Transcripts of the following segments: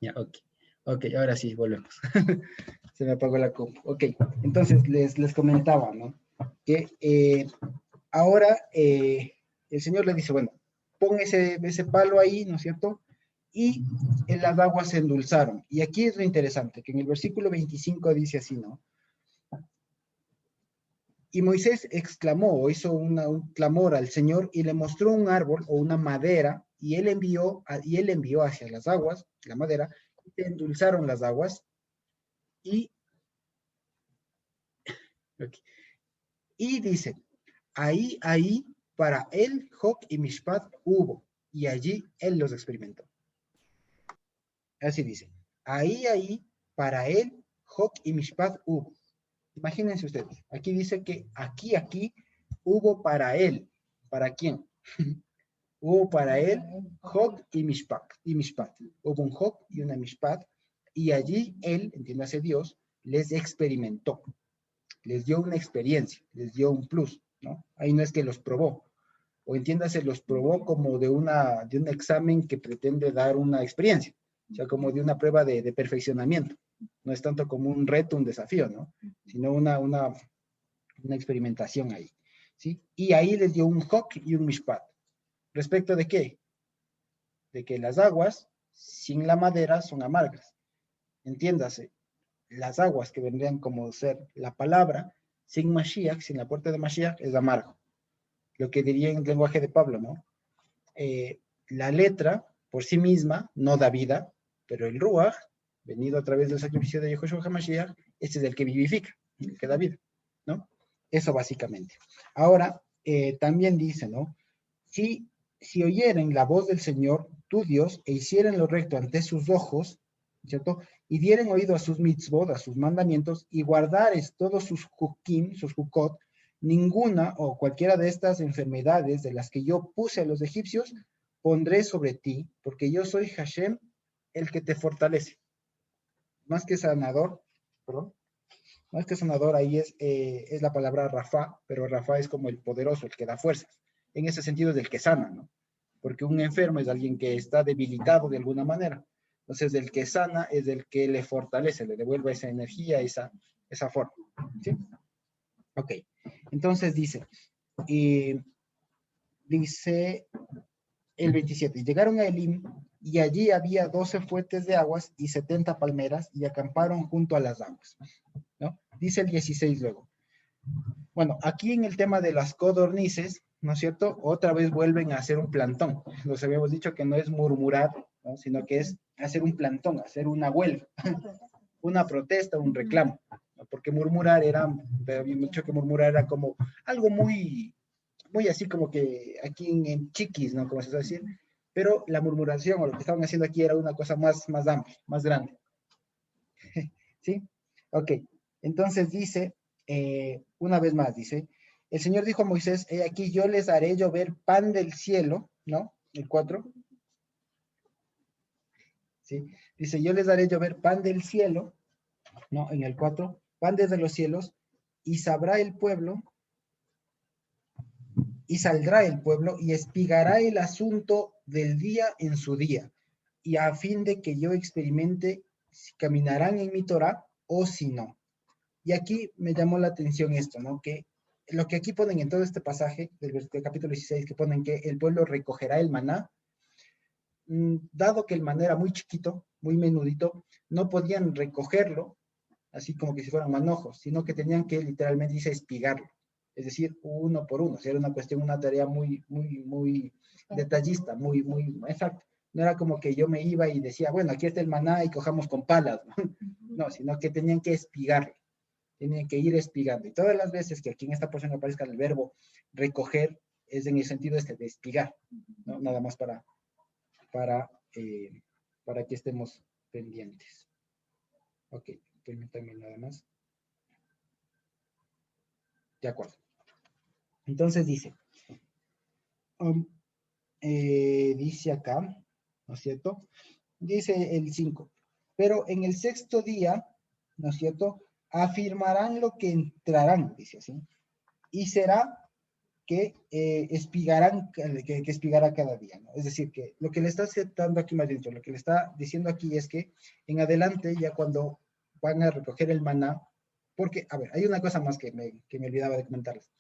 Ya, ok. Ok, ahora sí, volvemos. Se me apagó la compu. Ok, entonces les comentaba, ¿no? Que ahora el Señor le dice, bueno, pon ese palo ahí, ¿no es cierto? Y las aguas se endulzaron. Y aquí es lo interesante, que en el versículo 25 dice así, ¿no? Y Moisés exclamó o hizo un clamor al Señor y le mostró un árbol o una madera y él envió hacia las aguas, la madera, y se endulzaron las aguas y, okay, y dice, ahí, para él, Joc y Mishpat hubo, y allí él los experimentó. Así dice, ahí, para él, Joc y Mishpat hubo. Imagínense ustedes, aquí dice que aquí, hubo para él. ¿Para quién? Hubo para él Joc y Mishpat. Hubo un Joc y una Mishpat, y allí él, entiéndase Dios, les experimentó, les dio una experiencia, les dio un plus, ¿no? Ahí no es que los probó, o entiéndase, los probó como de un examen que pretende dar una experiencia, o sea, como de una prueba de perfeccionamiento. No es tanto como un reto, un desafío, ¿no? Sino una experimentación ahí, ¿sí? Y ahí les dio un Joc y un Mishpat. ¿Respecto de qué? De que las aguas sin la madera son amargas. Entiéndase, las aguas que vendrían como ser la palabra, sin Mashiach, sin la puerta de Mashiach, es amargo. Lo que diría en el lenguaje de Pablo, ¿no? La letra por sí misma no da vida, pero el Ruach, venido a través del sacrificio de Yehoshua HaMashiach, ese es el que vivifica, el que da vida, ¿no? Eso básicamente. Ahora, también dice, ¿no? Si oyeren la voz del Señor, tu Dios, e hicieren lo recto ante sus ojos, ¿cierto? Y dieren oído a sus mitzvot, a sus mandamientos, y guardares todos sus hukim, sus hukot, ninguna o cualquiera de estas enfermedades de las que yo puse a los egipcios, pondré sobre ti, porque yo soy Hashem, el que te fortalece. Más que sanador, perdón, más que sanador, ahí es la palabra Rafa, pero Rafa es como el poderoso, el que da fuerzas. En ese sentido es el que sana, ¿no? Porque un enfermo es alguien que está debilitado de alguna manera. Entonces, el que sana es el que le fortalece, le devuelve esa energía, esa forma. ¿Sí? Ok. Entonces dice el 27, llegaron a Elim y allí había 12 fuentes de aguas y 70 palmeras y acamparon junto a las aguas, ¿no? Dice el 16 luego. Bueno, aquí en el tema de las codornices, ¿no es cierto? Otra vez vuelven a hacer un plantón. Nos habíamos dicho que no es murmurar, ¿no? Sino que es hacer un plantón, hacer una huelga, una protesta, un reclamo, ¿no? Porque murmurar había mucho que murmurar era como algo muy así como que aquí en chiquis, ¿no? Como se suele decir, pero la murmuración o lo que estaban haciendo aquí era una cosa más amplia, más grande. ¿Sí? Ok, entonces dice, una vez más, dice, el Señor dijo a Moisés, he aquí yo les haré llover pan del cielo, ¿no? El 4, ¿sí? Dice, yo les haré llover pan del cielo, ¿no? En el 4, pan desde los cielos, y sabrá el pueblo, y saldrá el pueblo, y espigará el asunto del día en su día, y a fin de que yo experimente si caminarán en mi Torah o si no. Y aquí me llamó la atención esto, ¿no? Que lo que aquí ponen en todo este pasaje del capítulo 16, que ponen que el pueblo recogerá el maná, dado que el maná era muy chiquito, muy menudito, no podían recogerlo, así como que si fueran manojos, sino que tenían que literalmente dice espigarlo, es decir, uno por uno. O sea, era una cuestión, una tarea muy detallista, muy exacto. No era como que yo me iba y decía, bueno, aquí está el maná y cojamos con palas, ¿no? No, sino que tenían que espigarlo, tienen que ir espigando. Y todas las veces que aquí en esta porción aparezca el verbo recoger, es en el sentido de espigar, ¿no? Nada más para, eh, para que estemos pendientes. Ok, permítanme nada más. De acuerdo. Entonces um, dice acá, ¿no es cierto? Dice el 5, pero en el sexto día, ¿no es cierto? Afirmarán lo que entrarán, dice así, y será que espigarán, que espigará cada día, ¿no? Es decir, que lo que le está aceptando aquí más dentro, lo que le está diciendo aquí es que en adelante, ya cuando van a recoger el maná, porque, a ver, hay una cosa más que me olvidaba de comentarles.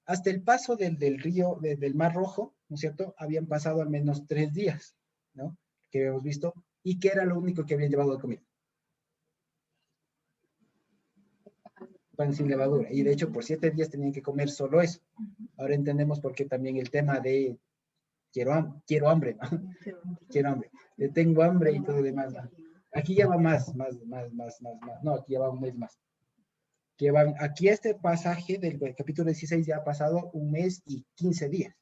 Hasta el paso del río, del Mar Rojo, ¿no es cierto? Habían pasado al menos 3 días, ¿no? Que hemos visto, y que era lo único que habían llevado de comida. Pan sin levadura. Y de hecho, por 7 días tenían que comer solo eso. Ahora entendemos por qué también el tema de quiero hambre, ¿no? Quiero hambre. Tengo hambre y todo lo demás, ¿no? Aquí ya va más. No, aquí ya va un mes más. Que van, aquí este pasaje del capítulo 16 ya ha pasado 1 mes y 15 días.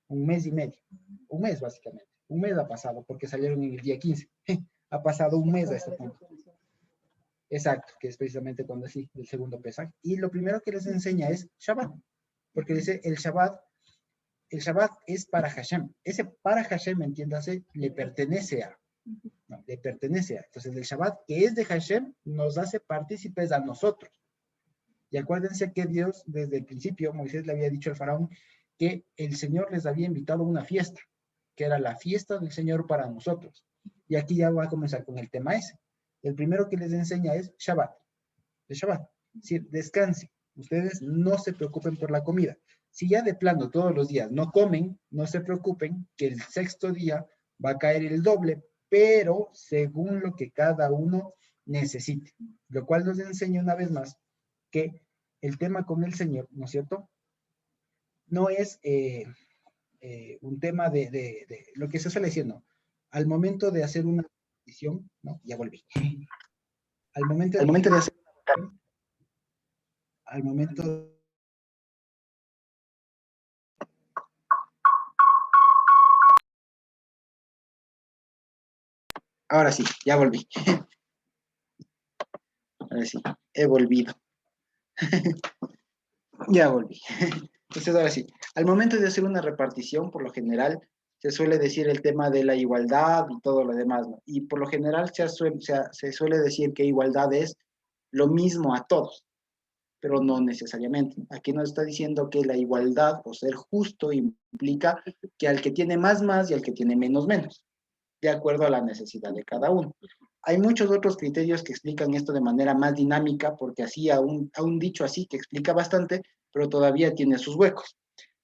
1 mes y medio. Un mes, básicamente. Un mes ha pasado porque salieron en el día 15. Ha pasado un mes a este punto. Exacto, que es precisamente cuando sí, el segundo pesaje. Y lo primero que les enseña es Shabbat, porque dice el Shabbat es para Hashem. Ese para Hashem, entiéndase, le pertenece a. No, le pertenece a. Entonces el Shabbat, que es de Hashem, nos hace partícipes a nosotros. Y acuérdense que Dios, desde el principio, Moisés le había dicho al faraón que el Señor les había invitado a una fiesta, que era la fiesta del Señor para nosotros. Y aquí ya va a comenzar con el tema ese. El primero que les enseña es Shabbat. El Shabbat. Es decir, descansen. Ustedes no se preocupen por la comida. Si ya de plano todos los días no comen, no se preocupen que el sexto día va a caer el doble, pero según lo que cada uno necesite. Lo cual nos enseña una vez más que el tema con el Señor, ¿no es cierto? No es un tema de lo que se suele decir, ¿no? Al momento de hacer una decisión, ¿no? Ya volví. Al momento de hacer al momento ahora sí, ya volví. Ahora sí, he volvido. Ya volví. Entonces, ahora sí, al momento de hacer una repartición, por lo general, se suele decir el tema de la igualdad y todo lo demás, ¿no? Y por lo general se suele decir que igualdad es lo mismo a todos, pero no necesariamente. Aquí nos está diciendo que la igualdad o ser justo implica que al que tiene más y al que tiene menos, de acuerdo a la necesidad de cada uno. Hay muchos otros criterios que explican esto de manera más dinámica, porque así a un dicho así que explica bastante, pero todavía tiene sus huecos.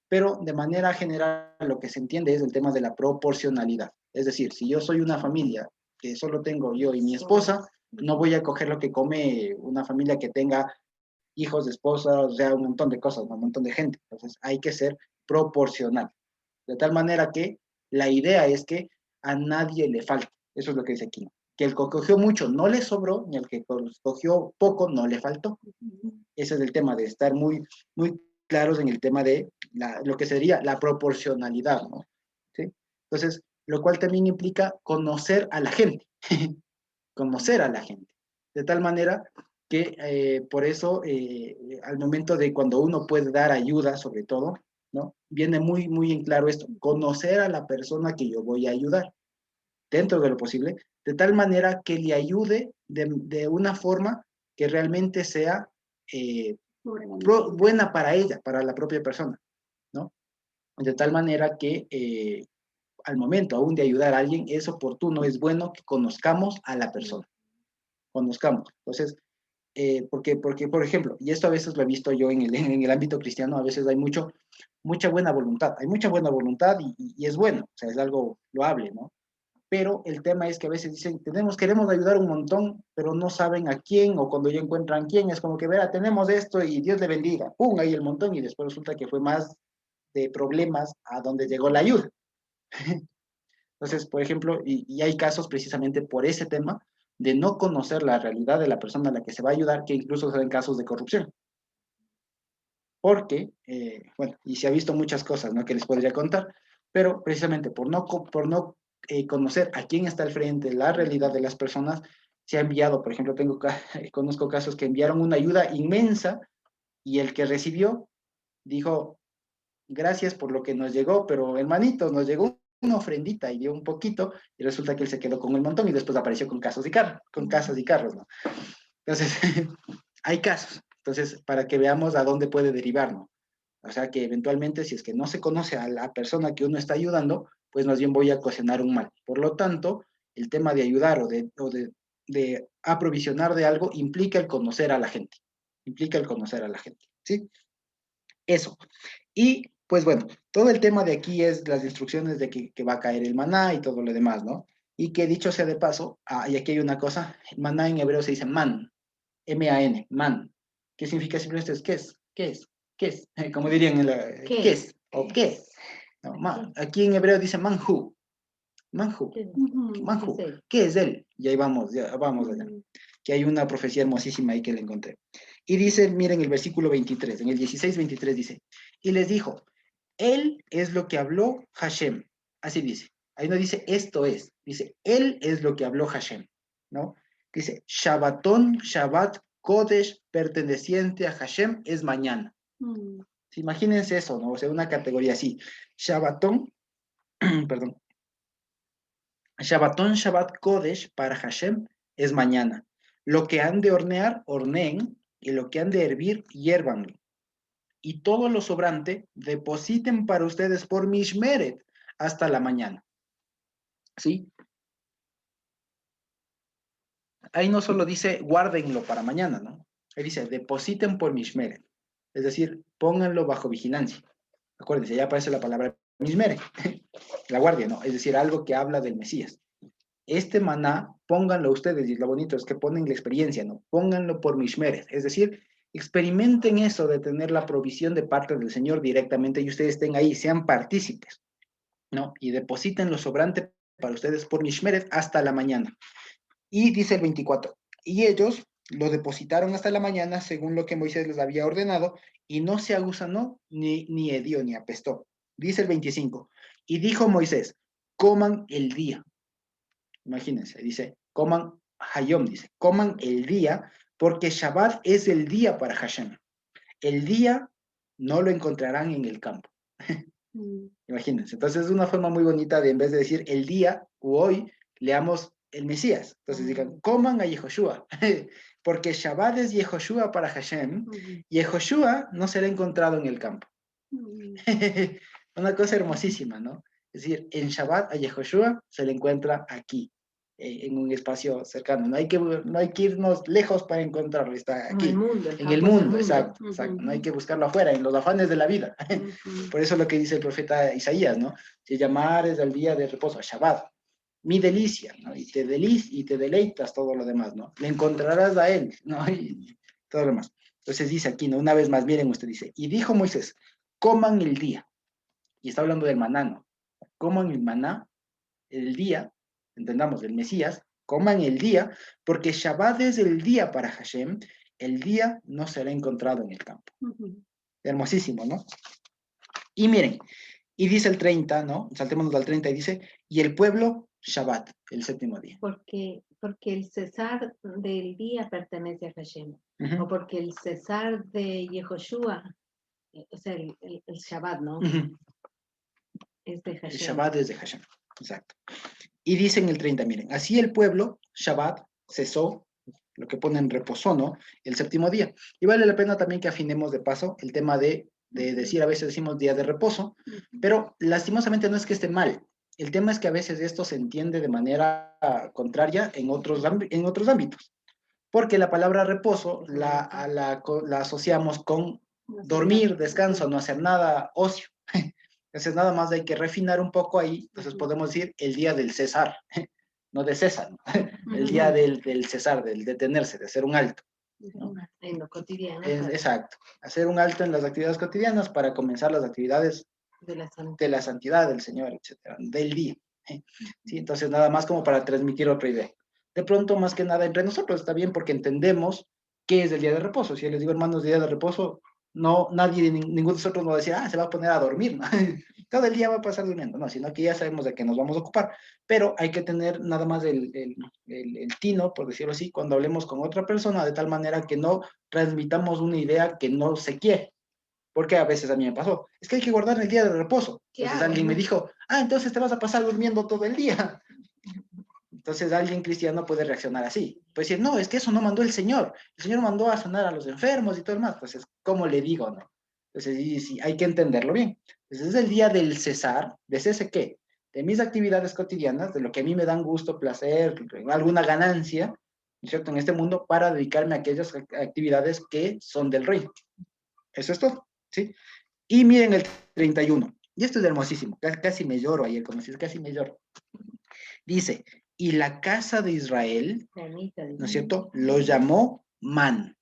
Pero de manera general lo que se entiende es el tema de la proporcionalidad. Es decir, si yo soy una familia que solo tengo yo y mi esposa, no voy a coger lo que come una familia que tenga hijos, esposas, o sea, un montón de cosas, un montón de gente. Entonces hay que ser proporcional. De tal manera que la idea es que a nadie le falte. Eso es lo que dice aquí. Que el que cogió mucho no le sobró, ni el que cogió poco no le faltó. Ese es el tema de estar muy, muy claros en el tema de lo que sería la proporcionalidad, ¿no? ¿Sí? Entonces, lo cual también implica conocer a la gente, conocer a la gente, de tal manera que por eso al momento de cuando uno puede dar ayuda, sobre todo, ¿no? Viene muy, muy en claro esto, conocer a la persona que yo voy a ayudar, dentro de lo posible, de tal manera que le ayude de una forma que realmente sea buena para ella, para la propia persona, ¿no? De tal manera que al momento aún de ayudar a alguien es oportuno, es bueno que conozcamos a la persona, conozcamos. Entonces, porque, por ejemplo, y esto a veces lo he visto yo en el ámbito cristiano, a veces hay mucha buena voluntad, hay mucha buena voluntad y es bueno, o sea, es algo loable, ¿no? Pero el tema es que a veces dicen, queremos ayudar un montón, pero no saben a quién, o cuando ya encuentran quién, es como que, verá, tenemos esto y Dios le bendiga, ¡pum!, ahí el montón, y después resulta que fue más de problemas a donde llegó la ayuda. Entonces, por ejemplo, y hay casos precisamente por ese tema, de no conocer la realidad de la persona a la que se va a ayudar, que incluso se ven casos de corrupción. Porque, bueno, y se ha visto muchas cosas, ¿no?, que les podría contar, pero precisamente por no conocer a quién está al frente, la realidad de las personas, se ha enviado, por ejemplo, conozco casos que enviaron una ayuda inmensa y el que recibió dijo, gracias por lo que nos llegó, pero hermanito, nos llegó una ofrendita y dio un poquito y resulta que él se quedó con el montón y después apareció con casas y carros, ¿no? Entonces, hay casos. Entonces, para que veamos a dónde puede derivar, ¿no? O sea que eventualmente, si es que no se conoce a la persona que uno está ayudando, pues más bien voy a ocasionar un mal. Por lo tanto, el tema de ayudar de aprovisionar de algo implica el conocer a la gente. Implica el conocer a la gente, ¿sí? Eso. Y pues bueno, todo el tema de aquí es las instrucciones de que va a caer el maná y todo lo demás, ¿no? Y que dicho sea de paso, y aquí hay una cosa, el maná en hebreo se dice man, M-A-N, man. ¿Qué significa simplemente es qué es? ¿Qué es? ¿Qué es? Como dirían en la, ¿qué es? ¿O qué? No, aquí en hebreo dice manhu, manhu, manhu. ¿Qué es él? Y ahí vamos, ya vamos allá. Que hay una profecía hermosísima ahí que le encontré. Y dice, miren el versículo 23, en el 16-23 dice, y les dijo, él es lo que habló Hashem. Así dice. Ahí no dice esto es. Dice, él es lo que habló Hashem. ¿No? Dice, Shabbatón, Shabbat, Kodesh, perteneciente a Hashem, es mañana. Imagínense eso, ¿no? O sea, una categoría así. Shabbatón, perdón. Shabbatón, Shabbat, Kodesh, para Hashem, es mañana. Lo que han de hornear, horneen, y lo que han de hervir, hiervan. Y todo lo sobrante depositen para ustedes por Mishmeret hasta la mañana. ¿Sí? Ahí no solo dice guárdenlo para mañana, ¿no? Ahí dice depositen por Mishmeret. Es decir, pónganlo bajo vigilancia. Acuérdense, ya aparece la palabra Mishmeret, la guardia, ¿no? Es decir, algo que habla del Mesías. Este maná, pónganlo ustedes, y lo bonito es que ponen la experiencia, ¿no? Pónganlo por Mishmeret. Es decir, experimenten eso de tener la provisión de parte del Señor directamente y ustedes estén ahí, sean partícipes, ¿no? Y depositen lo sobrante para ustedes por Mishmeret hasta la mañana. Y dice el 24, y ellos lo depositaron hasta la mañana según lo que Moisés les había ordenado, y no se agusanó, ni hedió, ni apestó. Dice el 25, y dijo Moisés, coman el día. Imagínense, dice, coman Hayom, dice, coman el día, porque Shabbat es el día para Hashem. El día no lo encontrarán en el campo. Imagínense. Entonces es una forma muy bonita de, en vez de decir el día o hoy, leamos el Mesías. Entonces digan, coman a Yehoshua, porque Shabbat es Yehoshua para Hashem, y Yehoshua no será encontrado en el campo. Una cosa hermosísima, ¿no? Es decir, en Shabbat a Yehoshua se le encuentra aquí, en un espacio cercano. No hay que irnos lejos para encontrarlo, está aquí. En el mundo, exacto, exacto. No hay que buscarlo afuera, en los afanes de la vida. Por eso lo que dice el profeta Isaías, ¿no? Si llamares al día de reposo, a Shabbat, mi delicia, ¿no? Y te deleitas todo lo demás, ¿no? Le encontrarás a él, ¿no? Y todo lo demás. Entonces dice aquí, ¿no? Una vez más, miren, usted dice, y dijo Moisés, coman el día. Y está hablando del maná, ¿no? Coman el maná, el día, entendamos, el Mesías, coman el día, porque Shabbat es el día para Hashem, el día no será encontrado en el campo. Hermosísimo, ¿no? Y miren, y dice el 30, ¿no? Saltémonos al 30 y dice, y el pueblo, Shabbat, el séptimo día. Porque el cesar del día pertenece a Hashem. O porque el cesar de Yehoshua, o sea, el Shabbat, ¿no? Es de Hashem. El Shabbat es de Hashem, exacto. Y dice en el 30, miren, así el pueblo, Shabbat, cesó, lo que ponen reposó, ¿no? El séptimo día. Y vale la pena también que afinemos de paso el tema de decir, a veces decimos día de reposo, pero lastimosamente no es que esté mal. El tema es que a veces esto se entiende de manera contraria en otros ámbitos. Porque la palabra reposo la asociamos con dormir, descanso, no hacer nada, ocio. Entonces nada más hay que refinar un poco ahí. Entonces podemos decir el día del cesar, no de César, ¿no? El día del cesar, del detenerse, de hacer un alto, ¿no? En lo cotidiano. Exacto, hacer un alto en las actividades cotidianas para comenzar las actividades de la santidad del Señor, etcétera, del día. ¿Sí? Entonces nada más como para transmitir otra idea. De pronto, más que nada, entre nosotros está bien porque entendemos qué es el día de reposo. Si les digo, hermanos, día de reposo, no, nadie, ninguno de nosotros nos va a decir, se va a poner a dormir, ¿no? Todo el día va a pasar durmiendo, no, sino que ya sabemos de qué nos vamos a ocupar. Pero hay que tener nada más el tino, por decirlo así, cuando hablemos con otra persona, de tal manera que no transmitamos una idea que no se quiere. Porque a veces a mí me pasó, es que hay que guardar el día de reposo. Entonces alguien me dijo, entonces te vas a pasar durmiendo todo el día. Entonces alguien cristiano puede reaccionar así. Puede decir, no, es que eso no mandó el Señor. El Señor mandó a sanar a los enfermos y todo el más. Entonces, ¿cómo le digo, no? Entonces, sí, hay que entenderlo bien. Entonces, es el día del cesar. ¿De cese qué? De mis actividades cotidianas, de lo que a mí me dan gusto, placer, alguna ganancia, ¿no es cierto?, en este mundo, para dedicarme a aquellas actividades que son del rey. Eso es todo, ¿sí? Y miren el 31. Y esto es hermosísimo. Casi me lloro ayer, como si casi me lloro. Dice, y la casa de Israel, ¿no es cierto?, lo llamó Man.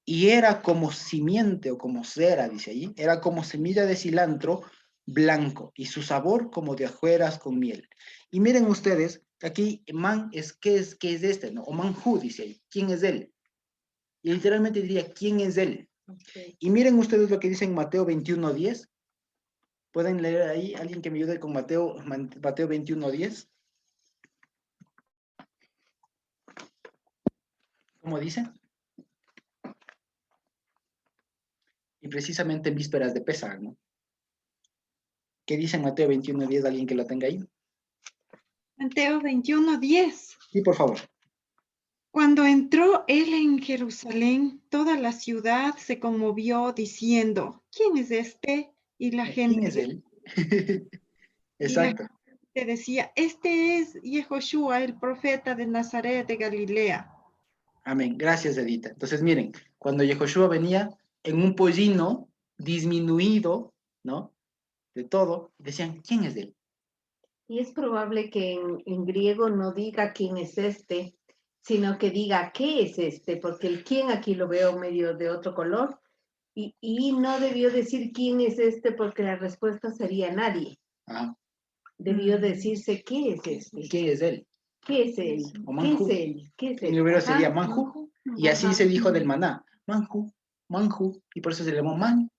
Y era como simiente o como cera, dice allí, era como semilla de cilantro blanco y su sabor como de hojuelas con miel. Y miren ustedes, aquí man es, ¿qué es este? ¿No? O manjú, dice ahí, ¿quién es él? Y literalmente diría, ¿quién es él? Okay. Y miren ustedes lo que dice en Mateo 21:10. ¿Pueden leer ahí? ¿Alguien que me ayude con Mateo 21:10? ¿Cómo dice? Y precisamente en vísperas de Pesaj, ¿no? ¿Qué dice en Mateo 21:10? ¿Alguien que lo tenga ahí? Mateo 21:10. Sí, por favor. Cuando entró él en Jerusalén, toda la ciudad se conmovió diciendo, ¿quién es este? Y la gente... ¿Quién es él? Exacto. Te decía, este es Yehoshua, el profeta de Nazaret de Galilea. Amén. Gracias, Edita. Entonces, miren, cuando Yehoshua venía en un pollino disminuido, ¿no? De todo, decían, ¿quién es él? Y es probable que en griego no diga quién es este, sino que diga qué es este, porque el quién aquí lo veo medio de otro color, y no debió decir quién es este porque la respuesta sería nadie. Ajá. Debió decirse qué es este. ¿Quién es él? ¿Qué es él? ¿Qué es él? ¿Qué es él? En hebreo sería Manjú, y así se dijo del maná, Manjú, Manjú, y por eso se llamó Man.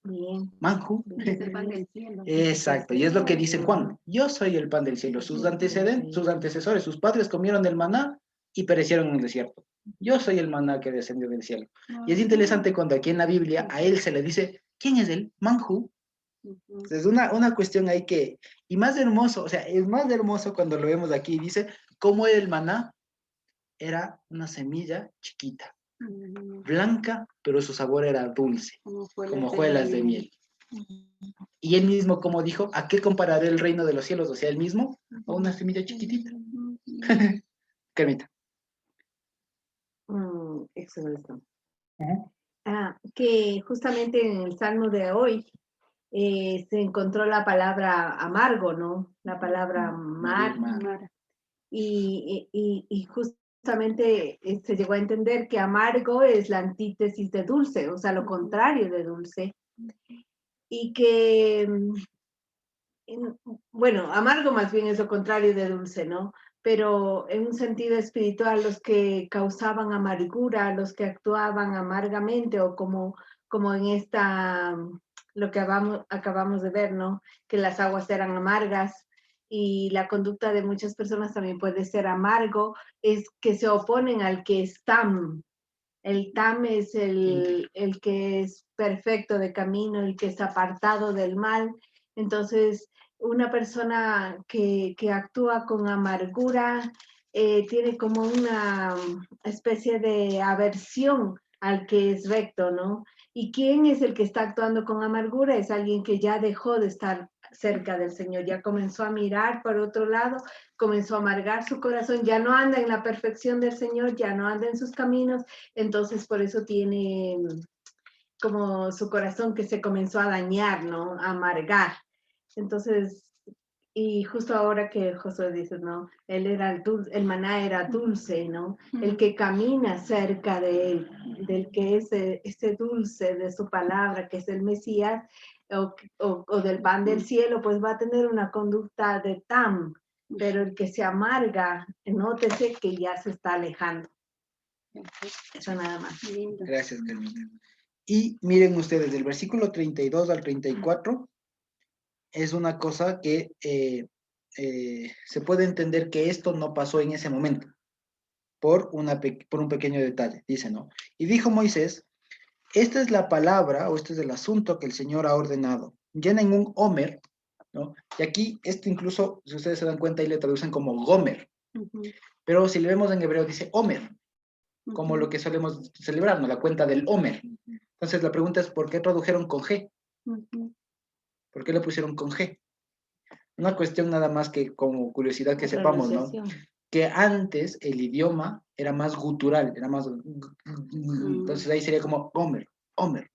Bien. Manjú. Es el pan del cielo. Exacto, y es lo que dice Juan, yo soy el pan del cielo. Sus antecesores, sus padres comieron el maná y perecieron en el desierto. Yo soy el maná que descendió del cielo. Y es interesante cuando aquí en la Biblia a él se le dice, ¿quién es él? Manjú. Es una cuestión ahí que, y más hermoso, o sea, es más hermoso cuando lo vemos aquí, dice, ¿cómo era el maná? Era una semilla chiquita, blanca, pero su sabor era dulce, como hojuelas de miel. Y él mismo, como dijo, ¿a qué compararé el reino de los cielos? O sea, él mismo, a una semilla chiquitita. Carmita. Excelente. Que justamente en el Salmo de hoy se encontró la palabra amargo, ¿no? La palabra mar. Y justamente se llegó a entender que amargo es la antítesis de dulce, o sea, lo contrario de dulce. Y que, bueno, amargo más bien es lo contrario de dulce, ¿no? Pero en un sentido espiritual, los que causaban amargura, los que actuaban amargamente, o como en esta, lo que acabamos de ver, ¿no? Que las aguas eran amargas, y la conducta de muchas personas también puede ser amargo, es que se oponen al que es tam. El tam es el que es perfecto de camino, el que es apartado del mal. Entonces, una persona que actúa con amargura tiene como una especie de aversión al que es recto, ¿no? ¿Y quién es el que está actuando con amargura? Es alguien que ya dejó de estar cerca del Señor, ya comenzó a mirar por otro lado, comenzó a amargar su corazón, ya no anda en la perfección del Señor, ya no anda en sus caminos, entonces por eso tiene como su corazón que se comenzó a dañar, ¿no? A amargar. Entonces, y justo ahora que Josué dice, ¿no? Él era el maná era dulce, ¿no? El que camina cerca de él, del que es ese dulce de su palabra, que es el Mesías, o del pan del cielo, pues va a tener una conducta de tam, pero el que se amarga, nótese que ya se está alejando. Eso nada más. Gracias, Carmita. Y miren ustedes, del versículo 32 al 34, es una cosa que se puede entender que esto no pasó en ese momento, por un pequeño detalle, dice, ¿no? Y dijo Moisés, esta es la palabra, o este es el asunto que el Señor ha ordenado. Llenen un Homer, ¿no? Y aquí, esto incluso, si ustedes se dan cuenta, ahí le traducen como Gomer. Pero si le vemos en hebreo, dice Homer, como lo que solemos celebrar, ¿no? La cuenta del Homer. Entonces la pregunta es, ¿por qué tradujeron con G? Ujú. ¿Por qué le pusieron con G? Una cuestión nada más que como curiosidad que La sepamos, ¿no? pronunciación. Que antes el idioma era más gutural, era más... Entonces ahí sería como Homer, Homer.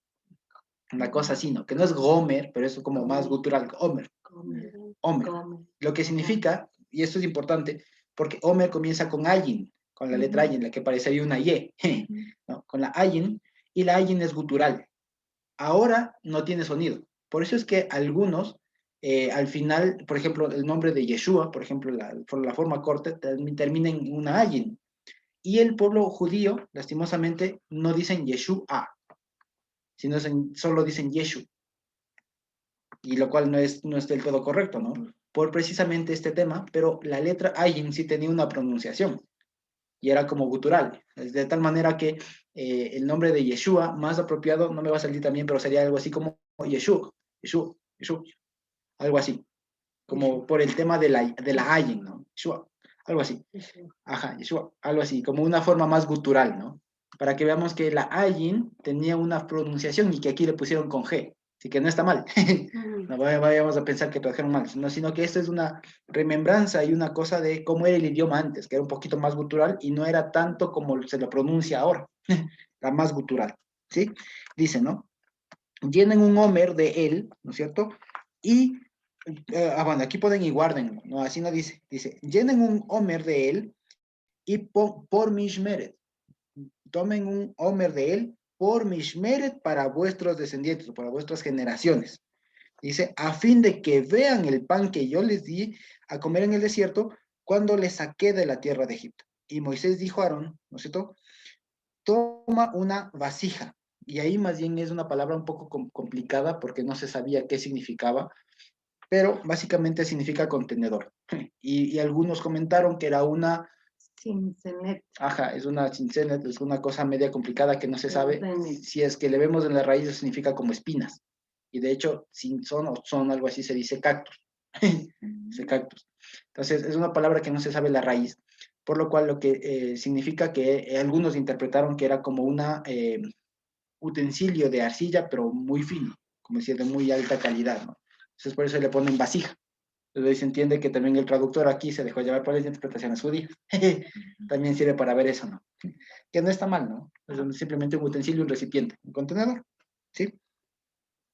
Una cosa así, ¿no? Que no es Gomer, pero es como más gutural, Homer, Comer, Homer. comer. Lo que significa, y esto es importante, porque Homer comienza con Ayin, con la letra Ayin, la que parecería una Y, ¿no? Con la Ayin, y la Ayin es gutural. Ahora no tiene sonido. Por eso es que algunos, al final, por ejemplo, el nombre de Yeshua, por ejemplo, por la forma corta, termina en una Ayin. Y el pueblo judío, lastimosamente, no dicen Yeshua, sino solo dicen Yeshu. Y lo cual no es del todo correcto, ¿no? Por precisamente este tema, pero la letra Ayin sí tenía una pronunciación y era como gutural, de tal manera que el nombre de Yeshua, más apropiado, no me va a salir también, pero sería algo así como Yeshua, Yeshua, Yeshua, algo así, como por el tema de la Ayin, ¿no? Yeshua, algo así, ajá, Yeshua, algo así, como una forma más gutural, ¿no? Para que veamos que la Ayin tenía una pronunciación y que aquí le pusieron con G. Así que no está mal. No vayamos a pensar que trajeron mal, sino que esto es una remembranza y una cosa de cómo era el idioma antes, que era un poquito más gutural y no era tanto como se lo pronuncia ahora. Era más gutural. ¿Sí? Dice, ¿no? Llenen un Homer de él, ¿no es cierto? Y, bueno, aquí ponen y guarden, ¿no? Así no dice. Dice, llenen un Homer de él y por Mishmeret. Tomen un Homer de él por Mishmeret para vuestros descendientes, para vuestras generaciones. Dice, a fin de que vean el pan que yo les di a comer en el desierto cuando les saqué de la tierra de Egipto. Y Moisés dijo a Aarón, ¿no es cierto? Toma una vasija. Y ahí más bien es una palabra un poco complicada porque no se sabía qué significaba, pero básicamente significa contenedor. Y algunos comentaron que era una... Cincenet. Ajá, es una cincenet, es una cosa media complicada que no se sabe. Cincenet. Si es que le vemos en la raíz, significa como espinas. Y de hecho, sin son, algo así se dice cactus. Dice cactus. Entonces, es una palabra que no se sabe la raíz, por lo cual lo que significa que algunos interpretaron que era como una utensilio de arcilla, pero muy fino, como decía, de muy alta calidad, ¿no? Entonces, por eso le ponen vasija. Entonces se entiende que también el traductor aquí se dejó llevar por las interpretaciones judías. También sirve para ver eso, ¿no? Que no está mal, ¿no? Es simplemente un utensilio, un recipiente, un contenedor, ¿sí?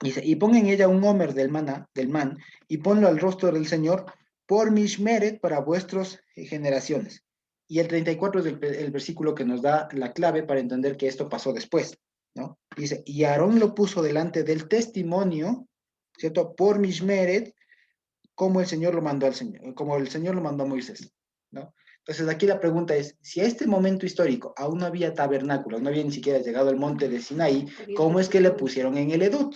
Dice, y pon en ella un homer del man, y ponlo al rostro del Señor por Mishmeret para vuestras generaciones. Y el 34 es el versículo que nos da la clave para entender que esto pasó después, ¿no? Dice, y Aarón lo puso delante del testimonio, ¿cierto? Por Mishmeret, como el Señor lo mandó al Señor, como el Señor lo mandó a Moisés, ¿no? Entonces aquí la pregunta es, si a este momento histórico aún no había tabernáculos, no había ni siquiera llegado al monte de Sinaí, ¿cómo es que le pusieron en el Edut?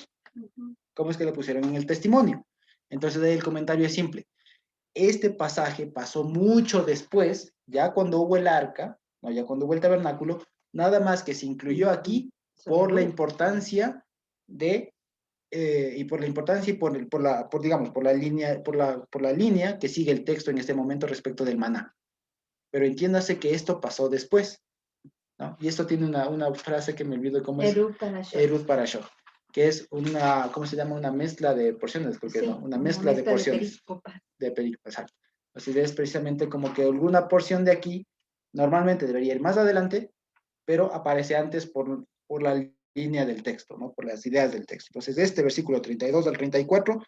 ¿Cómo es que le pusieron en el testimonio? Entonces ahí el comentario es simple. Este pasaje pasó mucho después, ya cuando hubo el arca, no, ya cuando hubo el tabernáculo, nada más que se incluyó aquí por la importancia de y por la importancia y digamos, por la línea que sigue el texto en este momento respecto del maná. Pero entiéndase que esto pasó después, ¿no? Y esto tiene una frase que me olvido cómo es. Erut Parashot, que es una, ¿cómo se llama? Una mezcla de porciones, porque sí, no, una mezcla de porciones. De perícopas, exacto. Así es precisamente como que alguna porción de aquí normalmente debería ir más adelante, pero aparece antes por la línea del texto, ¿no? Por las ideas del texto. Entonces, este versículo 32 al 34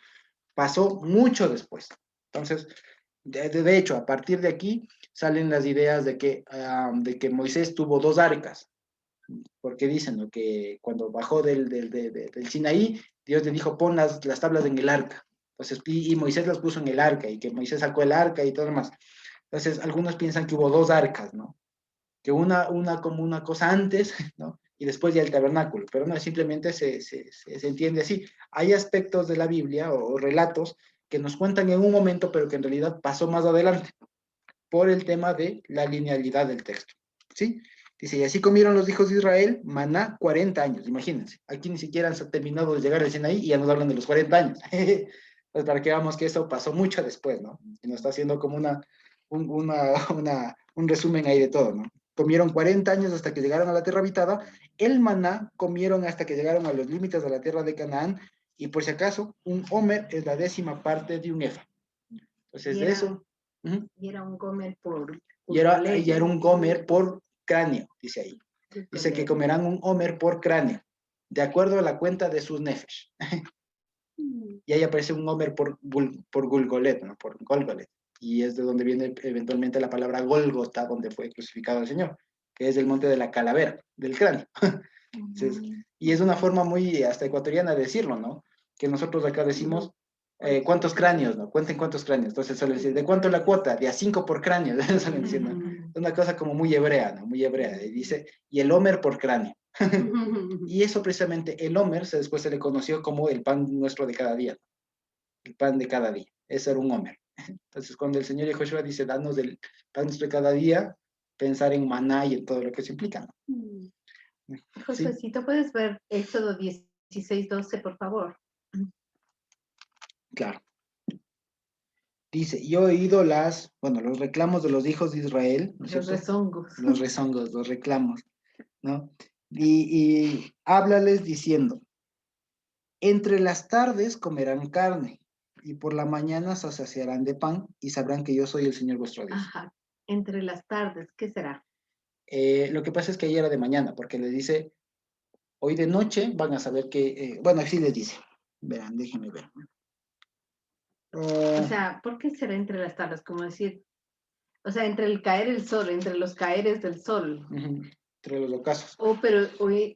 pasó mucho después. Entonces, de hecho, a partir de aquí salen las ideas de que Moisés tuvo dos arcas, porque dicen, ¿no?, que cuando bajó del Sinaí, Dios le dijo, pon las tablas en el arca. Entonces, y Moisés las puso en el arca, y que Moisés sacó el arca y todo lo demás. Entonces, algunos piensan que hubo dos arcas, ¿no? Que una como una cosa antes, ¿no? Y después ya el tabernáculo, pero no, simplemente se entiende así. Hay aspectos de la Biblia o relatos que nos cuentan en un momento, pero que en realidad pasó más adelante, por el tema de la linealidad del texto, ¿sí? Dice, y así comieron los hijos de Israel maná 40 años, imagínense. Aquí ni siquiera han terminado de llegar al Sinaí y ya nos hablan de los 40 años. Pues para que veamos que eso pasó mucho después, ¿no? Y nos está haciendo como un resumen ahí de todo, ¿no? comieron 40 años hasta que llegaron a la tierra habitada. El maná comieron hasta que llegaron a los límites de la tierra de Canaán. Y por si acaso, un homer es la 10ª parte de un efa. Entonces, de eso... Y era un gomer por... Y era un gomer por cráneo, dice ahí. Dice que comerán un homer por cráneo, de acuerdo a la cuenta de sus nefesh. Y ahí aparece un homer por Gulgolet, ¿no? Por Golgolet. Y es de donde viene eventualmente la palabra Golgota, donde fue crucificado el Señor, que es el monte de la calavera, del cráneo. Entonces, y es una forma muy hasta ecuatoriana de decirlo, ¿no? Que nosotros acá decimos, ¿cuántos cráneos, no? Cuenten cuántos cráneos. Entonces suelen decir, ¿de cuánto la cuota? De a 5 por cráneo. Suelen decir, ¿no? Es una cosa como muy hebrea, ¿no? Muy hebrea. Y dice, y el homer por cráneo. Y eso precisamente, el homer después se le conoció como el pan nuestro de cada día. El pan de cada día. Ese era un homer. Entonces, cuando el Señor Yehoshua dice, danos del pan nuestro de cada día, pensar en maná y en todo lo que eso implica, ¿no? Josuecito, ¿puedes ver Éxodo 16:12, por favor? Claro. Dice, yo he oído los reclamos de los hijos de Israel, ¿no es cierto? Los rezongos. Los rezongos, los reclamos, ¿no? Y háblales diciendo, entre las tardes comerán carne, y por la mañana se saciarán de pan, y sabrán que yo soy el Señor vuestro Dios. Ajá, entre las tardes, ¿qué será? Lo que pasa es que ayer era de mañana, porque les dice, hoy de noche van a saber que, así les dice. Verán, déjenme ver. O sea, ¿por qué será entre las tardes? Como decir, o sea, entre el caer el sol, entre los caeres del sol. Entre los ocasos.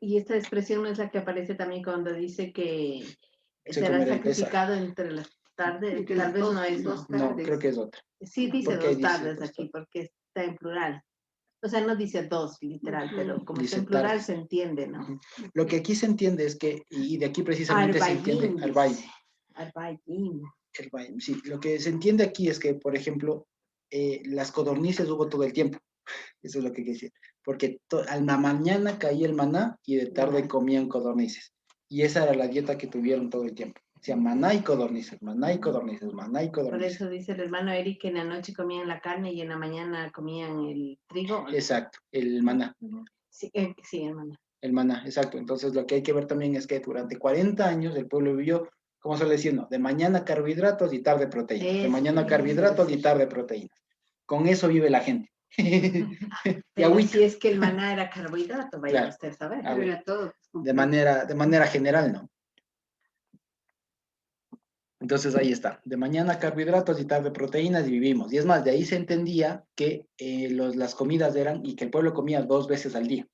Y esta expresión no es la que aparece también cuando dice que será sacrificado entre las tardes. Tal vez no es dos tardes. No, creo que es otra. Sí dice dos tardes aquí, porque está en plural. O sea, no dice dos, literal, pero como dice está en plural tardes. Se entiende, ¿no? Lo que aquí se entiende es que, y de aquí precisamente se entiende Arbaim. Sí, lo que se entiende aquí es que, por ejemplo, las codornices hubo todo el tiempo. Eso es lo que quiere decir. Porque a la mañana caía el maná y de tarde comían codornices. Y esa era la dieta que tuvieron todo el tiempo. O sea, maná y codornices, maná y codornices, maná y codornices. Por eso dice el hermano Eric que en la noche comían la carne y en la mañana comían el trigo. Exacto, el maná. Sí, el maná. El maná, exacto. Entonces lo que hay que ver también es que durante 40 años el pueblo vivió, como suele decir, ¿no? De mañana carbohidratos y tarde proteínas. De mañana carbohidratos y tarde proteínas. Con eso vive la gente. Pero si es que el maná era carbohidrato, vaya claro, usted a saber. Era todo. De manera general, ¿no? Entonces ahí está. De mañana carbohidratos y tarde proteínas y vivimos. Y es más, de ahí se entendía que las comidas eran, y que el pueblo comía 2 veces al día.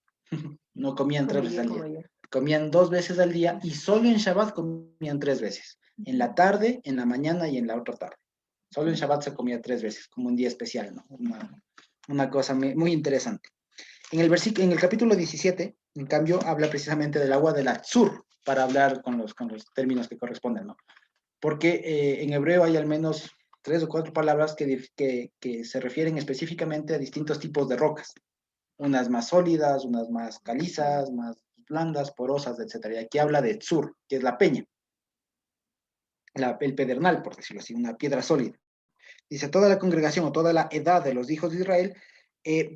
No comían 3 veces al día. Comían 2 veces al día y solo en Shabbat comían 3 veces. En la tarde, en la mañana y en la otra tarde. Solo en Shabbat se comía 3 veces, como un día especial, ¿no? Una cosa muy interesante. En el capítulo 17, en cambio, habla precisamente del agua de la tzur, para hablar con los términos que corresponden, ¿no? Porque en hebreo hay al menos 3 o 4 palabras que se refieren específicamente a distintos tipos de rocas. Unas más sólidas, unas más calizas, más blandas, porosas, etc. Y aquí habla de tzur, que es la peña. El pedernal, por decirlo así, una piedra sólida. Dice, toda la congregación o toda la edad de los hijos de Israel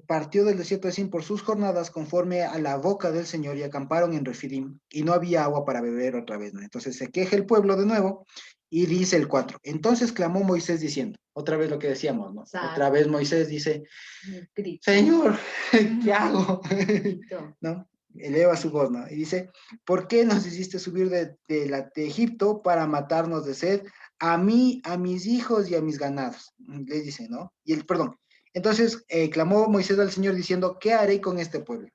partió del desierto de Sin por sus jornadas conforme a la boca del Señor y acamparon en Refidim y no había agua para beber otra vez, ¿no? Entonces se queja el pueblo de nuevo y dice el 4. Entonces clamó Moisés diciendo, otra vez lo que decíamos, ¿no? Otra vez Moisés dice, Señor, ¿qué hago? ¿No? Eleva su voz, ¿no? Y dice, ¿por qué nos hiciste subir de Egipto para matarnos de sed? A mí, a mis hijos y a mis ganados. Les dice, ¿no? Entonces clamó Moisés al Señor diciendo, ¿qué haré con este pueblo?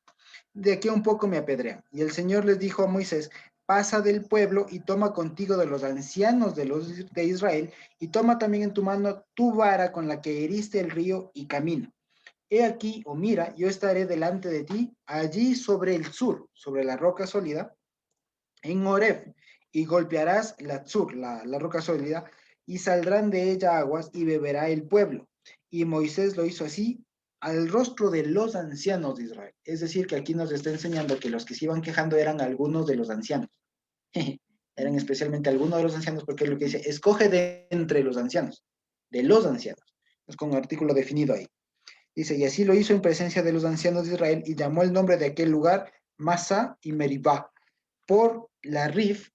De aquí a un poco me apedrean. Y el Señor les dijo a Moisés, pasa del pueblo y toma contigo de los ancianos de Israel y toma también en tu mano tu vara con la que heriste el río y camina. He aquí, o mira, yo estaré delante de ti, allí sobre el sur, sobre la roca sólida, en Horeb, y golpearás la tzur, la roca sólida, y saldrán de ella aguas, y beberá el pueblo. Y Moisés lo hizo así al rostro de los ancianos de Israel. Es decir, que aquí nos está enseñando que los que se iban quejando eran algunos de los ancianos. Eran especialmente algunos de los ancianos, porque es lo que dice, escoge de entre los ancianos, de los ancianos. Es con un artículo definido ahí. Dice, y así lo hizo en presencia de los ancianos de Israel y llamó el nombre de aquel lugar Masá y Meribá, por la Rif,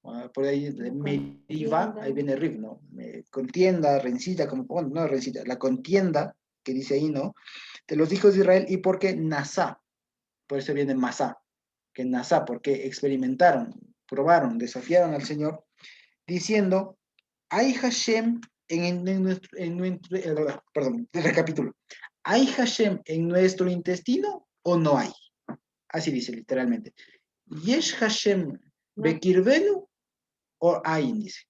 por ahí de Meribá, ahí viene Rif, ¿no? Contienda, rencilla, como, bueno, no rencilla, la contienda, que dice ahí, ¿no? De los hijos de Israel, y porque Nasá, por eso viene Masá, que Nasá, porque experimentaron, probaron, desafiaron al Señor, diciendo, hay Hashem perdón, recapitulo, ¿hay Hashem en nuestro intestino o no hay? Así dice literalmente. ¿Yesh Hashem Bekirvenu o hay? Dice.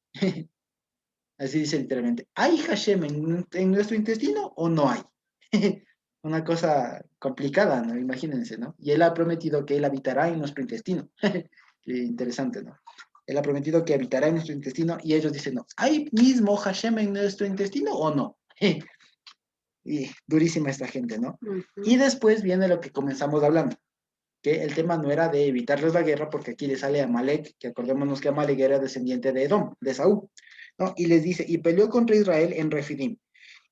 Así dice literalmente. ¿Hay Hashem en nuestro intestino o no hay? Una cosa complicada, ¿no? Imagínense, ¿no? Y Él ha prometido que Él habitará en nuestro intestino. Interesante, ¿no? Él ha prometido que habitará en nuestro intestino y ellos dicen, no, ¿hay mismo Hashem en nuestro intestino o no? Y durísima esta gente, ¿no? Y después viene lo que comenzamos hablando, que el tema no era de evitarles la guerra, porque aquí le sale a Amalek, que acordémonos que Amalek era descendiente de Edom, de Saúl, ¿no? Y les dice, y peleó contra Israel en Refidim.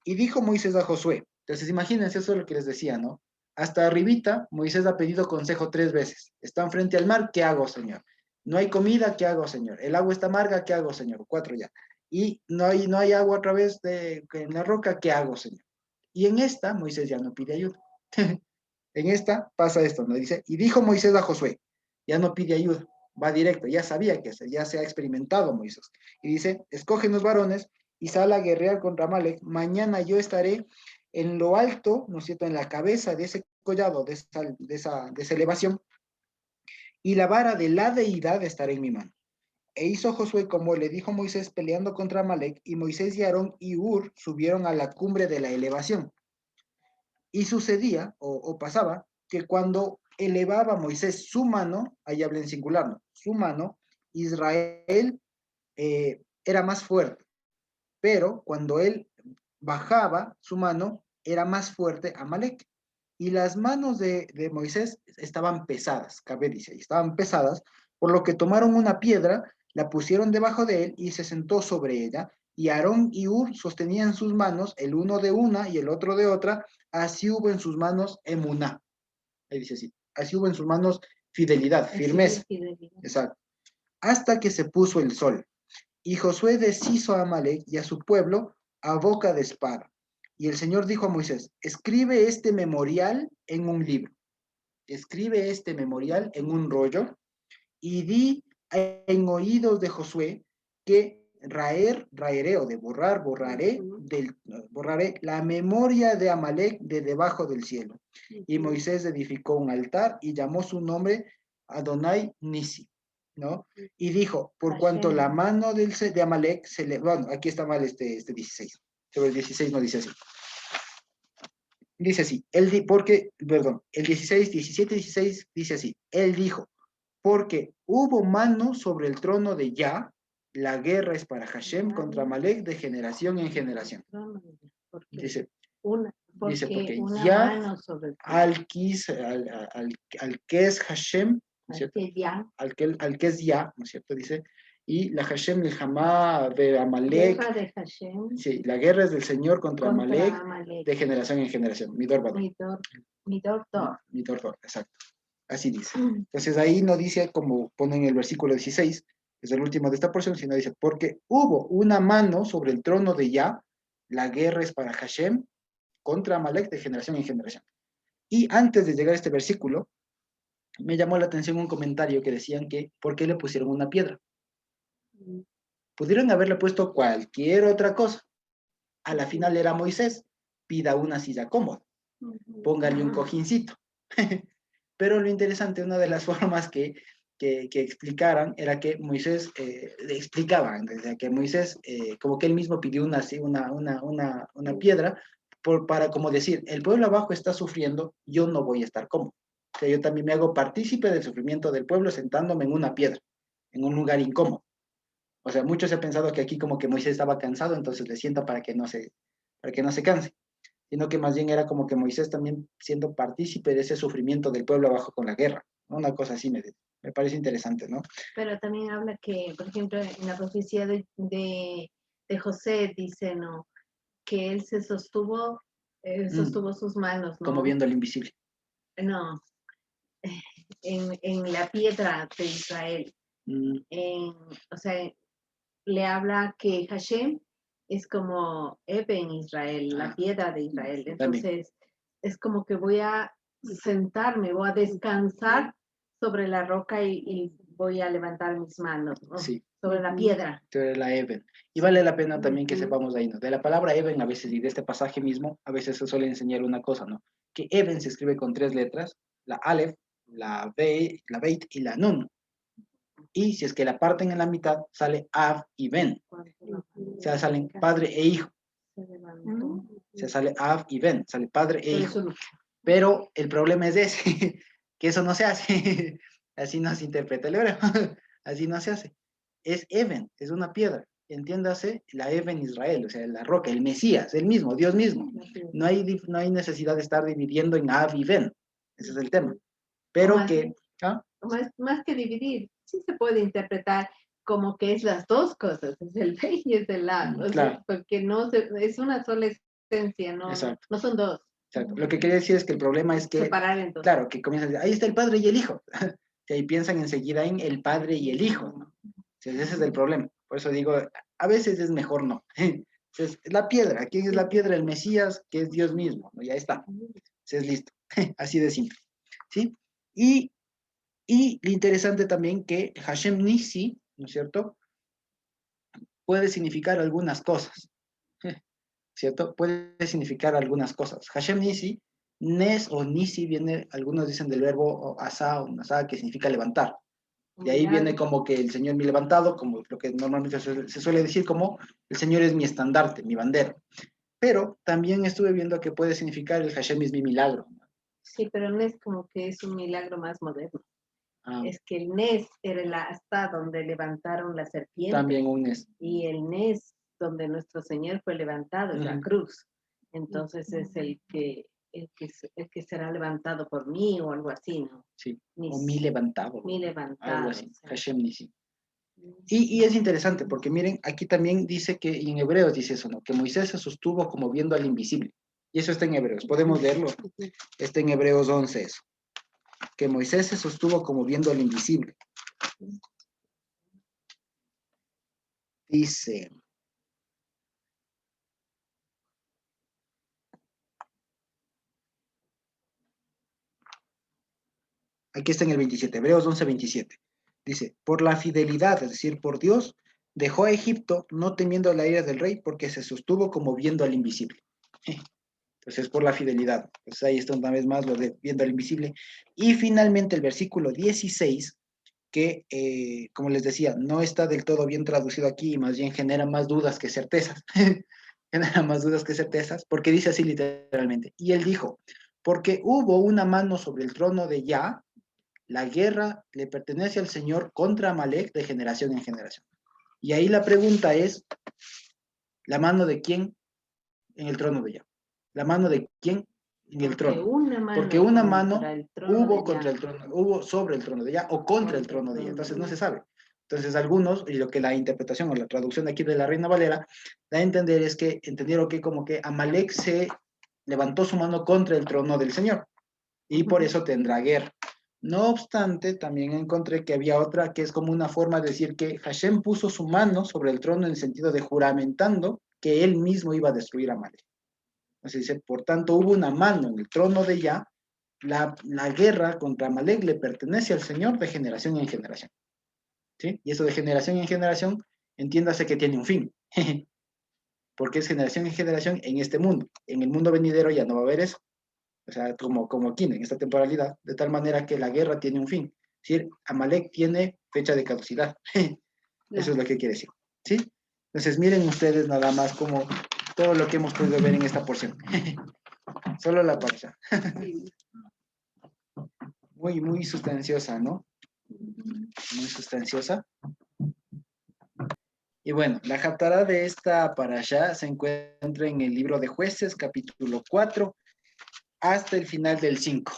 Y dijo Moisés a Josué, entonces imagínense, eso es lo que les decía, ¿no? Hasta arribita, Moisés ha pedido consejo 3 veces. Están frente al mar, ¿qué hago, Señor? No hay comida, ¿qué hago, Señor? El agua está amarga, ¿qué hago, Señor? 4 ya. Y no hay agua a través de en la roca, ¿qué hago, Señor? Y en esta, Moisés ya no pide ayuda. En esta pasa esto, ¿no? Dice, y dijo Moisés a Josué, ya no pide ayuda, va directo, ya sabía qué hacer, ya se ha experimentado Moisés. Y dice, escogen los varones y sal a guerrear contra Amalek, mañana yo estaré en lo alto, ¿no es cierto?, en la cabeza de ese collado, de esa elevación, y la vara de la deidad estará en mi mano. E hizo Josué como le dijo Moisés peleando contra Amalek, y Moisés y Aarón y Hur subieron a la cumbre de la elevación. Y sucedía, o pasaba, que cuando elevaba Moisés su mano, ahí habla en singular, ¿no? Su mano, Israel era más fuerte, pero cuando él bajaba su mano, era más fuerte Amalek. Y las manos de Moisés estaban pesadas, cabe dice, estaban pesadas, por lo que tomaron una piedra, la pusieron debajo de él y se sentó sobre ella, y Aarón y Hur sostenían sus manos, el uno de una y el otro de otra, así hubo en sus manos emuná. Ahí dice así, así hubo en sus manos fidelidad, firmeza. Exacto. Hasta que se puso el sol. Y Josué deshizo a Amalek y a su pueblo a boca de espada. Y el Señor dijo a Moisés, escribe este memorial en un libro. Escribe este memorial en un rollo y di en oídos de Josué que raeré o de borrar, borraré la memoria de Amalek de debajo del cielo. Y Moisés edificó un altar y llamó su nombre Adonai Nisi, ¿no? Y dijo, por cuanto la mano de Amalek se le... Bueno, aquí está mal este 16. Sobre el 16 no dice así. Dice así, el 16, 17, 16 dice así, él dijo, porque hubo mano sobre el trono de Yah, la guerra es para Hashem contra Amalek de generación en generación. Dice, porque Yah, al que es Hashem, al que es Yah, ¿no es cierto? Dice, y la Hashem, el Hamá de Amalek, Guerra de Hashem, sí, la guerra es del Señor contra Amalek de generación en generación. Midor, exacto. Así dice. Entonces ahí no dice como pone en el versículo 16, es el último de esta porción, sino dice, porque hubo una mano sobre el trono de Yah, la guerra es para Hashem contra Amalek de generación en generación. Y antes de llegar a este versículo, me llamó la atención un comentario que decían que, ¿por qué le pusieron una piedra? Pudieron haberle puesto cualquier otra cosa. A la final era Moisés, pida una silla cómoda, póngale un cojincito. Pero lo interesante, una de las formas que explicaran era que Moisés le explicaba, que Moisés, como que él mismo pidió una piedra para como decir, el pueblo abajo está sufriendo, yo no voy a estar cómodo. O sea, yo también me hago partícipe del sufrimiento del pueblo sentándome en una piedra, en un lugar incómodo. O sea, muchos han pensado que aquí como que Moisés estaba cansado, entonces le sienta para que no se canse, sino que más bien era como que Moisés también siendo partícipe de ese sufrimiento del pueblo abajo con la guerra, ¿no? Una cosa así me parece interesante, ¿no? Pero también habla que, por ejemplo, en la profecía de José dice, ¿no?, que él se sostuvo sostuvo sus manos, ¿no? Como viendo al invisible. No, en la piedra de Israel. O sea, le habla que Hashem es como Eben Israel, la piedra de Israel. Entonces, es como que voy a sentarme, voy a descansar sobre la roca y voy a levantar mis manos, ¿no? Sí. Sobre la piedra. Sobre la Eben. Y vale la pena también que sepamos ahí, ¿no? De la palabra Eben a veces, y de este pasaje mismo, a veces se suele enseñar una cosa, ¿no? Que Eben se escribe con 3 letras, la Aleph, la Beit y la Nun. Y si es que la parten en la mitad, sale Av y Ben. O sea, salen padre e hijo. O sea, sale Av y Ben, sale padre e hijo. Pero el problema es ese, que eso no se hace. Así no se interpreta el hebreo. Así no se hace. Es Eben, es una piedra. Entiéndase, la Eben Israel, o sea, la roca, el Mesías, el mismo, Dios mismo. No hay necesidad de estar dividiendo en Av y Ben. Ese es el tema. Pero que... ¿ah? Más que dividir, sí se puede interpretar como que es las dos cosas, es el Be y es el La, Claro. sea, porque no es una sola esencia, no son dos. Exacto. Lo que quería decir es que el problema es que, separar entonces. Claro, que comienzan a decir, ahí está el padre y el hijo. Y ahí piensan enseguida en el padre y el hijo, ¿no? Entonces, ese es el problema. Por eso digo, a veces es mejor no. Entonces, la piedra, ¿quién es la piedra? El Mesías, que es Dios mismo, ¿no? Ya está. Entonces, listo. Así de simple. ¿Sí? Y lo interesante también que Hashem Nisi, ¿no es cierto? Puede significar algunas cosas. ¿Cierto? Puede significar algunas cosas. Hashem Nisi, Nes o Nisi viene, algunos dicen del verbo asa o nasá, que significa levantar. De ahí viene como que el Señor me ha levantado, como lo que normalmente se suele decir como el Señor es mi estandarte, mi bandera. Pero también estuve viendo que puede significar el Hashem es mi milagro. Sí, pero Nes como que es un milagro más moderno. Es que el Nes era el asta donde levantaron la serpiente. También un Nes. Y el Nes donde nuestro Señor fue levantado, es la cruz. Entonces es el que será levantado por mí o algo así, ¿no? Sí, o mi levantado. Mi levantado. Algo así, Hashem Nisi. Y es interesante porque miren, aquí también dice que en Hebreos dice eso, ¿no? Que Moisés se sostuvo como viendo al invisible. Y eso está en Hebreos, podemos leerlo. Está en Hebreos 11 eso. Que Moisés se sostuvo como viendo al invisible. Dice... Aquí está en el 27, Hebreos 11, 27. Dice, por la fidelidad, es decir, por Dios, dejó a Egipto no temiendo la ira del rey porque se sostuvo como viendo al invisible. Entonces, por la fidelidad. Pues ahí está una vez más lo de viendo al invisible. Y finalmente el versículo 16, que, como les decía, no está del todo bien traducido aquí y más bien genera más dudas que certezas. Genera más dudas que certezas, porque dice así literalmente. Y él dijo, porque hubo una mano sobre el trono de Yah, la guerra le pertenece al Señor contra Amalek de generación en generación. Y ahí la pregunta es, ¿la mano de quién en el trono de Yah? ¿La mano de quién en el trono? Porque una mano hubo contra el trono, hubo sobre el trono de Yah o contra el trono de Yah. Entonces no se sabe. Entonces algunos, y lo que la interpretación o la traducción aquí de la Reina Valera da a entender es que entendieron que como que Amalek se levantó su mano contra el trono del Señor. Y por eso tendrá guerra. No obstante, también encontré que había otra que es como una forma de decir que Hashem puso su mano sobre el trono en el sentido de juramentando que él mismo iba a destruir a Amalek. Entonces dice, por tanto hubo una mano en el trono de Yah, la guerra contra Amalek le pertenece al Señor de generación en generación. ¿Sí? Y eso de generación en generación, entiéndase que tiene un fin. Porque es generación en generación en este mundo. En el mundo venidero ya no va a haber eso. O sea, como aquí en esta temporalidad, de tal manera que la guerra tiene un fin. Es decir, Amalek tiene fecha de caducidad. Eso es lo que quiere decir. ¿Sí? Entonces, miren ustedes nada más como todo lo que hemos podido ver en esta porción. Solo la parcha. Muy, muy sustanciosa, ¿no? Muy sustanciosa. Y bueno, la Haftará de esta parashá se encuentra en el libro de Jueces, capítulo 4, hasta el final del 5.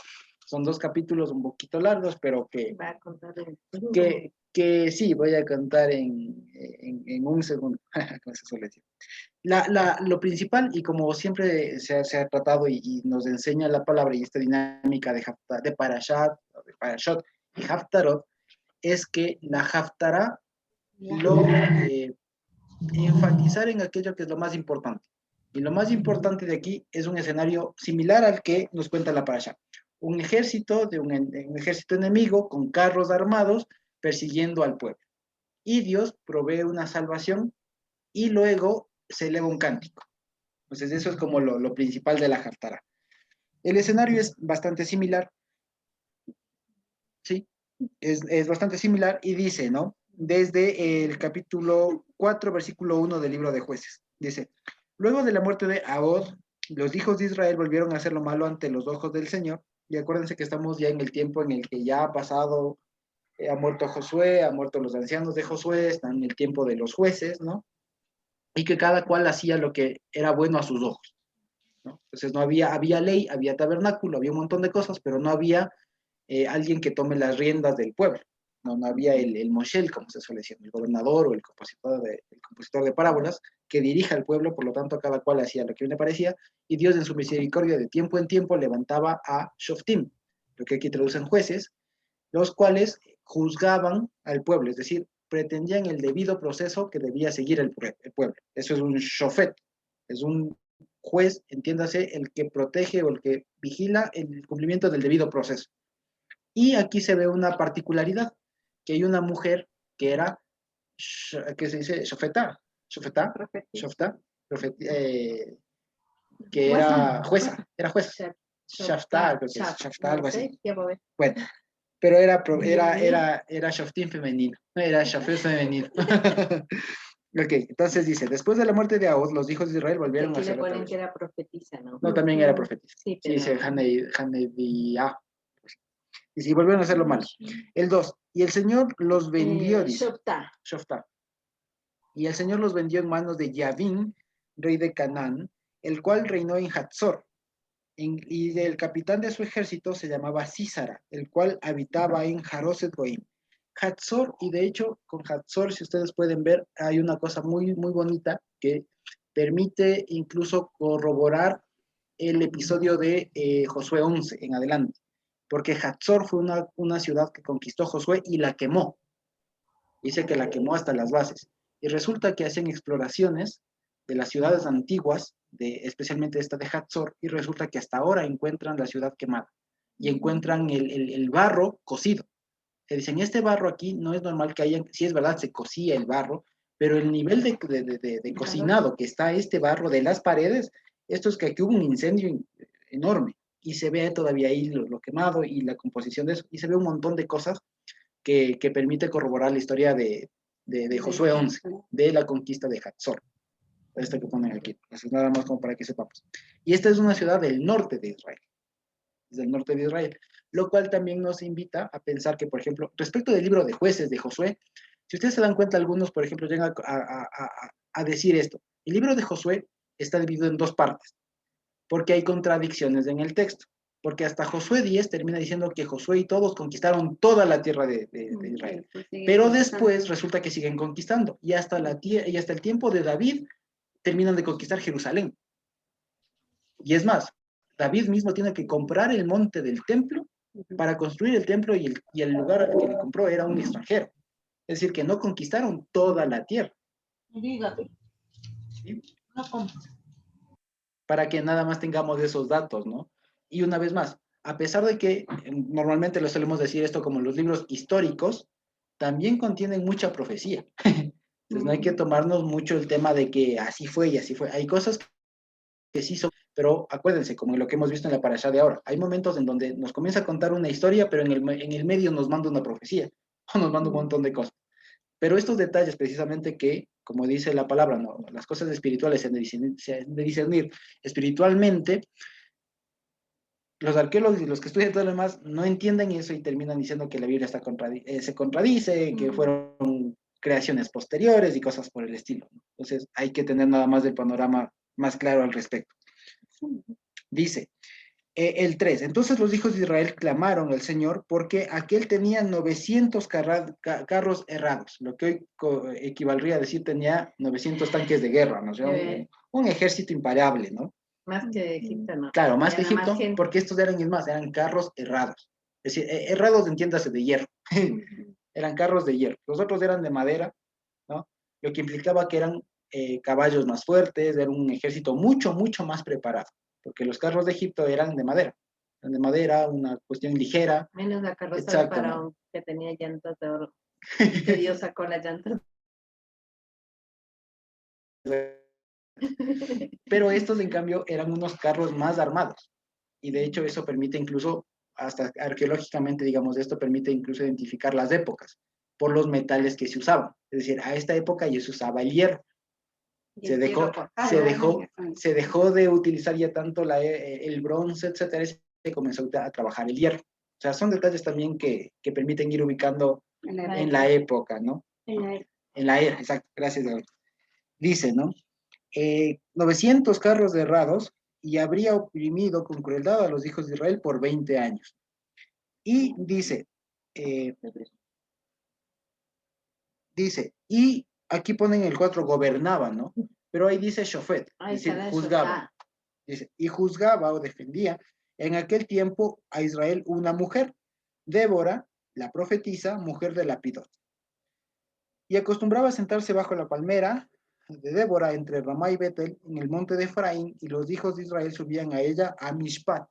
Son 2 capítulos un poquito largos, pero Va a contar que sí, voy a contar en un segundo, como se suele decir. Lo principal, y como siempre se ha tratado y nos enseña la palabra y esta dinámica de Parashat y Haftarot, es que la Haftarah lo enfatizar en aquello que es lo más importante. Y lo más importante de aquí es un escenario similar al que nos cuenta la Parasha. Un ejército un ejército enemigo con carros armados persiguiendo al pueblo. Y Dios provee una salvación y luego se eleva un cántico. Entonces eso es como lo principal de la Haftarah. El escenario es bastante similar, ¿sí? Es bastante similar y dice, ¿no? Desde el capítulo 4, versículo 1 del libro de Jueces. Dice, luego de la muerte de Ahod, los hijos de Israel volvieron a hacer lo malo ante los ojos del Señor. Y acuérdense que estamos ya en el tiempo en el que ya ha pasado, ha muerto Josué, han muerto los ancianos de Josué, están en el tiempo de los jueces, ¿no? Y que cada cual hacía lo que era bueno a sus ojos, ¿no? Entonces no había ley, había tabernáculo, había un montón de cosas, pero no había alguien que tome las riendas del pueblo. No había el moshel, como se suele decir, el gobernador o el compositor de parábolas, que dirija al pueblo, por lo tanto cada cual hacía lo que le parecía, y Dios en su misericordia de tiempo en tiempo levantaba a shoftim, lo que aquí traducen jueces, los cuales juzgaban al pueblo, es decir, pretendían el debido proceso que debía seguir el pueblo. Eso es un shofet, es un juez, entiéndase, el que protege o el que vigila el cumplimiento del debido proceso. Y aquí se ve una particularidad, que hay una mujer que era, ¿qué se dice? Shofetá, que era jueza, Shaftá, creo que es, Shaftá, algo así. Bueno, pero era Shoftim femenino, no era Shofet femenino. Ok, entonces dice, después de la muerte de Ahod, los hijos de Israel volvieron a hacer otra vez. Que era profetisa, ¿no? No, también era profetisa. Sí, Sí, dice Hanediah. Y si volvieron a hacerlo mal. El 2. Y el Señor los vendió, dice. Shoftá. Y el Señor los vendió en manos de Yavín, rey de Canaán, el cual reinó en Hatzor. Y el capitán de su ejército se llamaba Sísara, el cual habitaba en Jaroset Goim. Hatzor, y de hecho, con Hatzor, si ustedes pueden ver, hay una cosa muy, muy bonita que permite incluso corroborar el episodio de Josué 11 en adelante. Porque Hatzor fue una ciudad que conquistó Josué y la quemó. Dice que la quemó hasta las bases. Y resulta que hacen exploraciones de las ciudades antiguas, especialmente esta de Hatzor, y resulta que hasta ahora encuentran la ciudad quemada. Y encuentran el barro cocido. Se dicen, este barro aquí no es normal que haya, sí es verdad, se cocía el barro, pero el nivel de cocinado que está este barro de las paredes, esto es que aquí hubo un incendio enorme y se ve todavía ahí lo quemado y la composición de eso, y se ve un montón de cosas que permite corroborar la historia de Josué 11, de la conquista de Hatzor. Esta que ponen aquí, eso es nada más como para que sepamos. Y esta es una ciudad del norte de Israel, del norte de Israel, lo cual también nos invita a pensar que, por ejemplo, respecto del libro de jueces de Josué, si ustedes se dan cuenta, algunos, por ejemplo, llegan a decir esto. El libro de Josué está dividido en 2 partes, porque hay contradicciones en el texto. Porque hasta Josué 10 termina diciendo que Josué y todos conquistaron toda la tierra de Israel. Pero después resulta que siguen conquistando. Y hasta el tiempo de David terminan de conquistar Jerusalén. Y es más, David mismo tiene que comprar el monte del templo para construir el templo y el lugar al que le compró era un extranjero. Es decir, que no conquistaron toda la tierra. ¿Sí? Para que nada más tengamos esos datos, ¿no? Y una vez más, a pesar de que normalmente lo solemos decir esto como los libros históricos, también contienen mucha profecía. Entonces no hay que tomarnos mucho el tema de que así fue y así fue. Hay cosas que sí son, pero acuérdense, como lo que hemos visto en la parashá de ahora, hay momentos en donde nos comienza a contar una historia, pero en el medio nos manda una profecía, o nos manda un montón de cosas. Pero estos detalles precisamente que, como dice la palabra, ¿no? Las cosas espirituales se han de discernir espiritualmente, los arqueólogos y los que estudian todo lo demás no entienden eso y terminan diciendo que la Biblia se contradice, que fueron creaciones posteriores y cosas por el estilo, ¿no? Entonces hay que tener nada más el panorama más claro al respecto. Dice, El 3. Entonces los hijos de Israel clamaron al Señor porque aquel tenía 900 carros errados, lo que hoy equivaldría a decir tenía 900 tanques de guerra, ¿no? O sea, un ejército imparable, ¿no? Más que Egipto, ¿no? Claro, más que Era Egipto, porque estos eran carros errados. Es decir, errados, entiéndase, de hierro. Eran carros de hierro. Los otros eran de madera, ¿no? Lo que implicaba que eran caballos más fuertes, era un ejército mucho, mucho más preparado, porque los carros de Egipto eran de madera, una cuestión ligera. Menos la carroza de Faraón, que tenía llantas de oro, que Dios sacó las llantas. Pero estos, en cambio, eran unos carros más armados, y de hecho eso permite incluso, hasta arqueológicamente, digamos, esto permite incluso identificar las épocas por los metales que se usaban. Es decir, a esta época ya se usaba el hierro. Se dejó de utilizar ya tanto el bronce, etcétera, y se comenzó a trabajar el hierro. O sea, son detalles también que permiten ir ubicando en la época, ¿no? En la era, exacto, gracias. Dice, ¿no? 900 carros errados, y habría oprimido con crueldad a los hijos de Israel por 20 años. Y dice, y aquí ponen el 4, gobernaba, ¿no? Pero ahí dice shofet, es decir, juzgaba. Dice, y juzgaba o defendía en aquel tiempo a Israel una mujer, Débora, la profetisa, mujer de Lapidot. Y acostumbraba a sentarse bajo la palmera de Débora entre Ramá y Betel en el monte de Efraín, y los hijos de Israel subían a ella a Mishpat,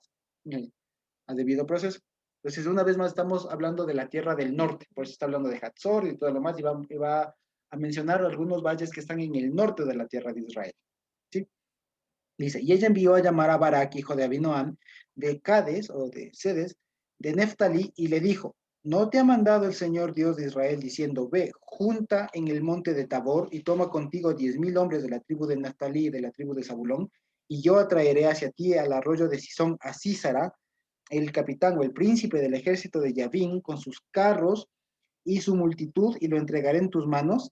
al debido proceso. Entonces, una vez más estamos hablando de la tierra del norte, por eso está hablando de Hatzor y todo lo demás, y va a mencionar algunos valles que están en el norte de la tierra de Israel. ¿Sí? Dice, y ella envió a llamar a Barak, hijo de Abinoam, de Cades o de Sedes, de Neftalí, y le dijo, ¿no te ha mandado el Señor Dios de Israel diciendo, ve, junta en el monte de Tabor y toma contigo 10,000 hombres de la tribu de Neftalí y de la tribu de Zabulón, y yo atraeré hacia ti al arroyo de Sison a Sísara, el capitán o el príncipe del ejército de Yavín, con sus carros y su multitud, y lo entregaré en tus manos?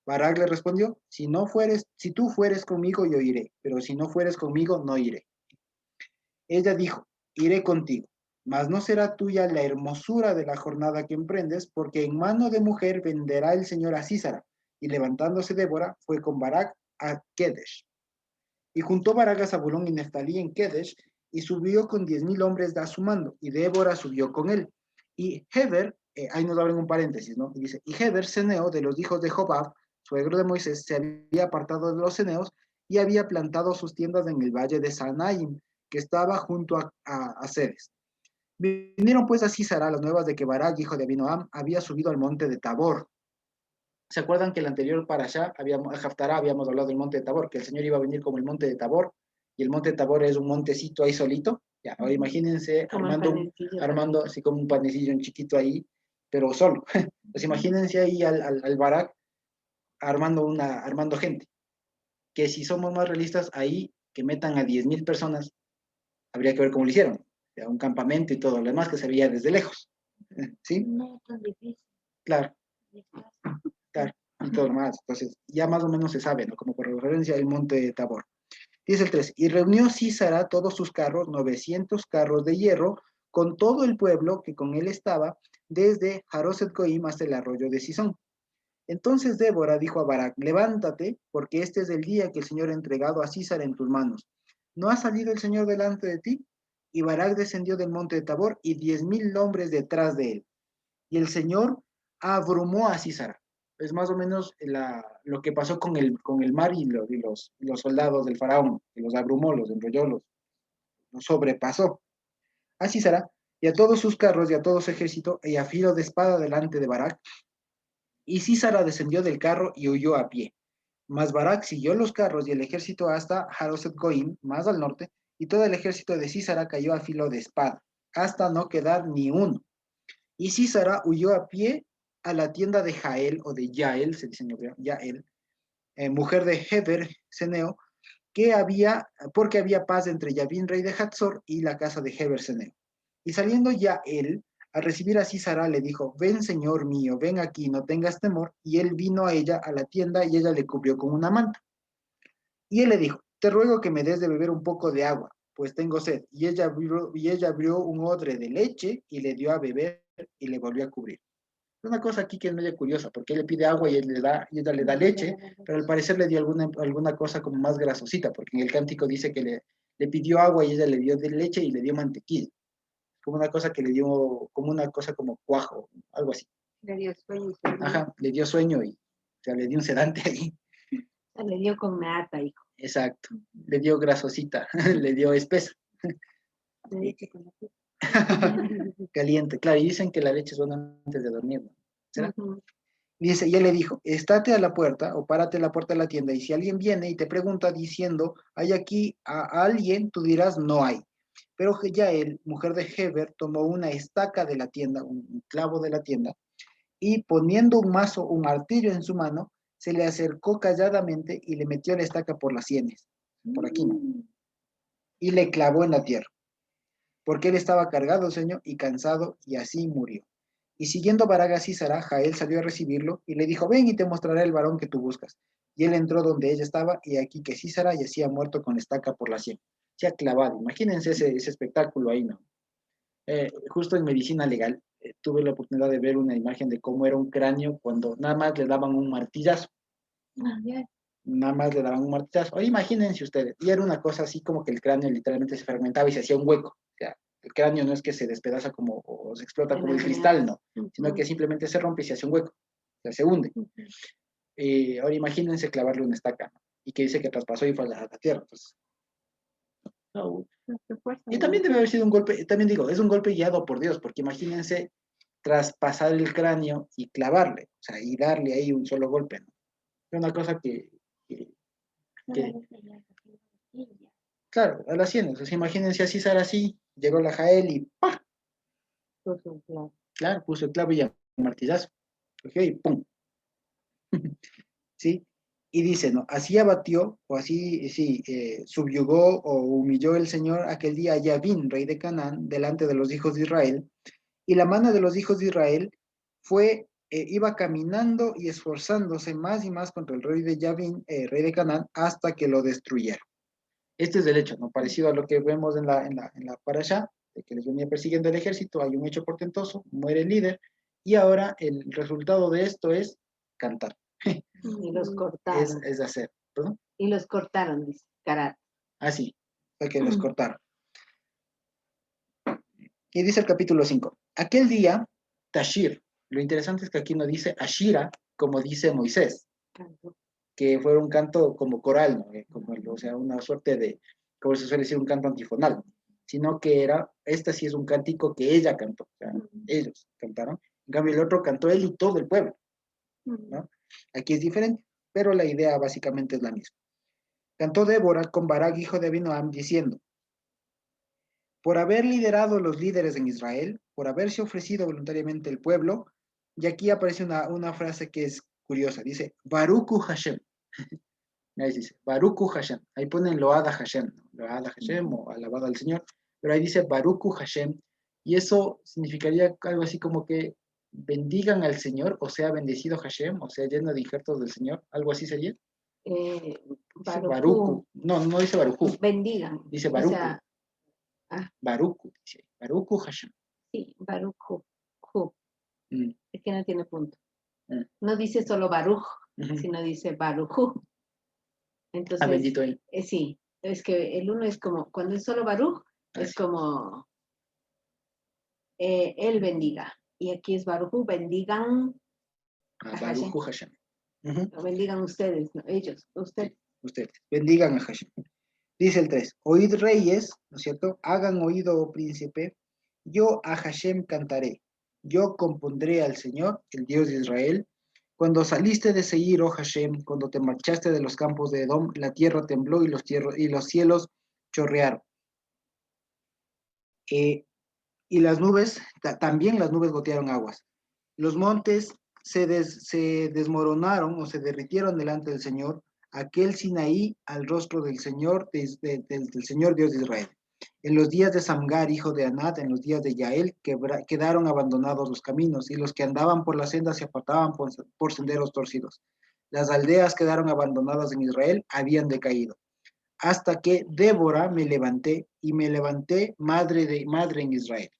Barak le respondió, si tú fueres conmigo, yo iré, pero si no fueres conmigo, no iré. Ella dijo, iré contigo, mas no será tuya la hermosura de la jornada que emprendes, porque en mano de mujer venderá el Señor a Sísara. Y levantándose Débora, fue con Barak a Kedesh. Y juntó Barak a Zabulón y Neftalí en Kedesh, y subió con 10,000 hombres a su mando, y Débora subió con él. Y Heber, ahí nos abren un paréntesis, ¿no? Y dice, y Heber, ceneo de los hijos de Jobab, suegro de Moisés, se había apartado de los ceneos y había plantado sus tiendas en el valle de Sanaim, que estaba junto a Ceres. Vinieron pues a Sísara las nuevas de que Barak, hijo de Abinoam, había subido al monte de Tabor. ¿Se acuerdan que el anterior para allá, Haftará, habíamos hablado del monte de Tabor, que el Señor iba a venir como el monte de Tabor, y el monte de Tabor es un montecito ahí solito? Ya, ahora imagínense armando así como un panecillo en chiquito ahí, pero solo. Pues imagínense ahí al Barak armando gente. Que si somos más realistas, ahí que metan a 10,000 personas, habría que ver cómo lo hicieron. O sea, un campamento y todo lo demás que se veía desde lejos. ¿Sí? No tan difícil. Claro. Claro, y todo lo más. Entonces, ya más o menos se sabe, ¿no? Como por referencia el monte de Tabor. Dice el 3, y reunió Sísara todos sus carros, 900 carros de hierro, con todo el pueblo que con él estaba, desde Jaroset Goim hasta el arroyo de Sison. Entonces Débora dijo a Barak, levántate, porque este es el día que el Señor ha entregado a Sísara en tus manos. ¿No ha salido el Señor delante de ti? Y Barak descendió del monte de Tabor y 10,000 hombres detrás de él. Y el Señor abrumó a Sísara. Es más o menos lo que pasó con el mar y los soldados del faraón, que los abrumó, los enrolló, los sobrepasó. A Sísara y a todos sus carros y a todo su ejército, y a filo de espada delante de Barak. Y Sísara descendió del carro y huyó a pie. Mas Barak siguió los carros y el ejército hasta Jaroset Goim, más al norte, y todo el ejército de Sísara cayó a filo de espada, hasta no quedar ni uno. Y Sísara huyó a pie a la tienda de Jael, o de Yael, se dice en hebreo, Yael, mujer de Heber, Ceneo, porque había paz entre Yavín, rey de Hatzor, y la casa de Heber, Ceneo. Y saliendo Yael a recibir a Sísara, le dijo, ven, señor mío, ven aquí, no tengas temor. Y él vino a ella, a la tienda, y ella le cubrió con una manta. Y él le dijo, te ruego que me des de beber un poco de agua. pues tengo sed. Y ella abrió un odre de leche y le dio a beber y le volvió a cubrir. Una cosa aquí que es medio curiosa, porque él le pide agua y ella le da leche, pero al parecer le dio alguna cosa como más grasosita, porque en el cántico dice que le pidió agua y ella le dio de leche y le dio mantequilla. Como una cosa que le dio, como una cosa como cuajo, algo así. Le dio sueño. Ajá, le dio sueño y, o sea, le dio un sedante ahí. Le dio con nata, hijo. Exacto, le dio grasosita, le dio espesa. Leche con nata. Caliente, claro, y dicen que la leche es buena antes de dormir, ¿no? ¿Será? Ujú. Dice, y él le dijo, estate a la puerta o párate a la puerta de la tienda y si alguien viene y te pregunta diciendo, ¿hay aquí a alguien? Tú dirás, no hay. Pero Yael, mujer de Heber, tomó una estaca de la tienda, un clavo de la tienda, y poniendo un mazo, un martillo en su mano, se le acercó calladamente y le metió la estaca por las sienes, por aquí, ¿no? Y le clavó en la tierra, porque él estaba cargado de sueño y cansado, y así murió. Y siguiendo Baraga a Sísara, Jael salió a recibirlo y le dijo, ven y te mostraré el varón que tú buscas. Y él entró donde ella estaba, y aquí que Sísara yacía muerto con estaca por la sien. Se ha clavado. Imagínense ese espectáculo ahí, ¿no? Justo en medicina legal, tuve la oportunidad de ver una imagen de cómo era un cráneo cuando nada más le daban un martillazo. Nada más le daban un martillazo. Ahora imagínense ustedes, y era una cosa así como que el cráneo literalmente se fragmentaba y se hacía un hueco. O sea, el cráneo no es que se despedaza como, o se explota como el cristal, no, sino que simplemente se rompe y se hace un hueco. O sea, se hunde. Ahora imagínense clavarle una estaca, ¿no? Y que dice que traspasó y fue a la tierra. Pues, no. Y también debe haber sido un golpe, también digo, es un golpe guiado por Dios, porque imagínense traspasar el cráneo y clavarle, o sea, y darle ahí un solo golpe, ¿no? Es una cosa que claro, a las sienes, o sea, imagínense así, Sara así, llegó la Jael y ¡pah! Claro, puso el clavo y el martillazo, cogió y ¡pum! ¿Sí? Y dice, ¿no? Así abatió, o así, sí, subyugó o humilló el Señor aquel día a Yavín, rey de Canaán, delante de los hijos de Israel, y la mano de los hijos de Israel iba caminando y esforzándose más y más contra el rey de Yavín, rey de Canaán, hasta que lo destruyeron. Este es el hecho, ¿no? Parecido a lo que vemos en la parashá, de que les venía persiguiendo el ejército, hay un hecho portentoso, muere el líder, y ahora el resultado de esto es cantar. Y los cortaron. Es hacer, ¿perdón? Y los cortaron, dice, carat. Así, fue que los cortaron. Y dice el capítulo 5, aquel día, Tashir, lo interesante es que aquí no dice Ashira, como dice Moisés, que fue un canto como coral, ¿no? O sea, una suerte de, como se suele decir, un canto antifonal, sino que este sí es un cántico que ella cantó, o sea, ellos cantaron, en cambio el otro cantó él y todo el pueblo, ¿no? Aquí es diferente, pero la idea básicamente es la misma. Cantó Débora con Barak, hijo de Abinoam, diciendo, por haber liderado los líderes en Israel, por haberse ofrecido voluntariamente el pueblo, y aquí aparece una frase que es curiosa, dice, Baruchu Hashem. Ahí dice, Baruchu Hashem. Ahí ponen Loada Hashem, ¿no? Loada Hashem o alabado al Señor, pero ahí dice Baruchu Hashem, y eso significaría algo así como que bendigan al Señor, o sea, bendecido Hashem, o sea, lleno de injertos del Señor, algo así sería. Baruchu. No, no dice Baruchu. Bendigan. Dice Baruchu. O sea, Baruchu, dice. Baruchu Hashem. Sí, Baruchu. Mm. Es que no tiene punto. No dice solo Baruch, sino dice Baruchu. Entonces, bendito él. Sí, es que el uno es como, cuando es solo Baruch, es como él bendiga. Y aquí es Baruchu, bendigan a Baruchu Hashem. Bendigan ustedes, no, ellos, ustedes. Sí, ustedes, bendigan a Hashem. Dice el 3, oíd reyes, ¿no es cierto? Hagan oído, oh príncipe, yo a Hashem cantaré, yo compondré al Señor, el Dios de Israel. Cuando saliste de Seir, oh Hashem, cuando te marchaste de los campos de Edom, la tierra tembló y los cielos chorrearon. Y las nubes, también las nubes gotearon aguas. Los montes se desmoronaron o se derritieron delante del Señor, aquel Sinaí al rostro del Señor, del Señor Dios de Israel. En los días de Samgar, hijo de Anat, en los días de Yael, quedaron abandonados los caminos, y los que andaban por la senda se apartaban por senderos torcidos. Las aldeas quedaron abandonadas en Israel, habían decaído. Hasta que Débora me levanté y me levanté madre en Israel.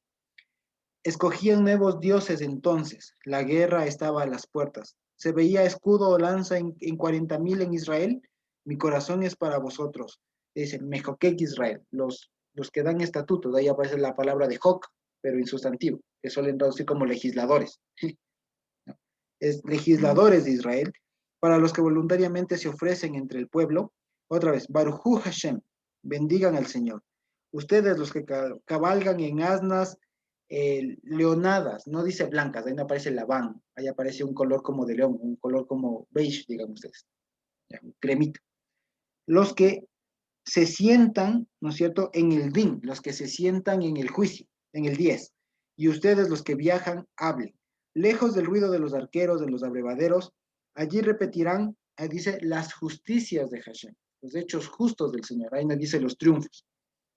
Escogían nuevos dioses entonces, la guerra estaba a las puertas. Se veía escudo o lanza en 40,000 en Israel, mi corazón es para vosotros. Dice, Mejoquek Israel, los que dan estatutos, de ahí aparece la palabra de Joc, pero en sustantivo, que suelen traducir como legisladores. Es legisladores de Israel, para los que voluntariamente se ofrecen entre el pueblo. Otra vez, Baruchu Hashem, bendigan al Señor. Ustedes los que cabalgan en asnas leonadas, no dice blancas, ahí no aparece Labán, ahí aparece un color como de león, un color como beige, digamos ustedes, ya, un cremita. Los que se sientan, ¿no es cierto?, en el din, los que se sientan en el juicio, en el 10, y ustedes los que viajan, hablen. Lejos del ruido de los arqueros, de los abrevaderos, allí repetirán, ahí dice, las justicias de Hashem, los hechos justos del Señor, ahí no dice los triunfos,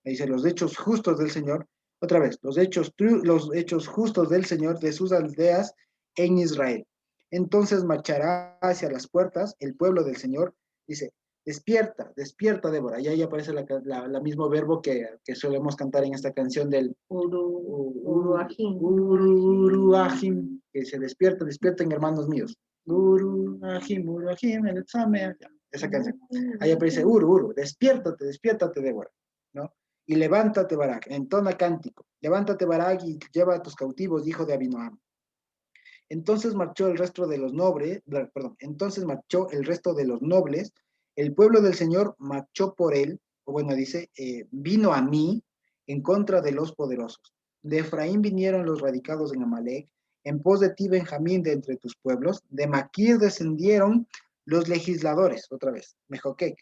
ahí dice los hechos justos del Señor, otra vez, los hechos justos del Señor de sus aldeas en Israel. Entonces marchará hacia las puertas el pueblo del Señor, dice, despierta, despierta, Débora. Y ahí aparece la mismo verbo que solemos cantar en esta canción del Uruahim, que se despierta, despierten hermanos míos. Uruahim, el examen, esa canción. Ahí aparece Uru, despiértate, despiértate, Débora, ¿no? Y levántate, Barak, entona cántico. Levántate, Barak, y lleva a tus cautivos, hijo de Abinoam. Entonces marchó el resto de los nobles, entonces marchó el resto de los nobles, el pueblo del Señor marchó por él, o bueno, dice, vino a mí en contra de los poderosos. De Efraín vinieron los radicados en Amalek, en pos de ti, Benjamín, de entre tus pueblos. De Maquir descendieron los legisladores, otra vez, Mejoquec,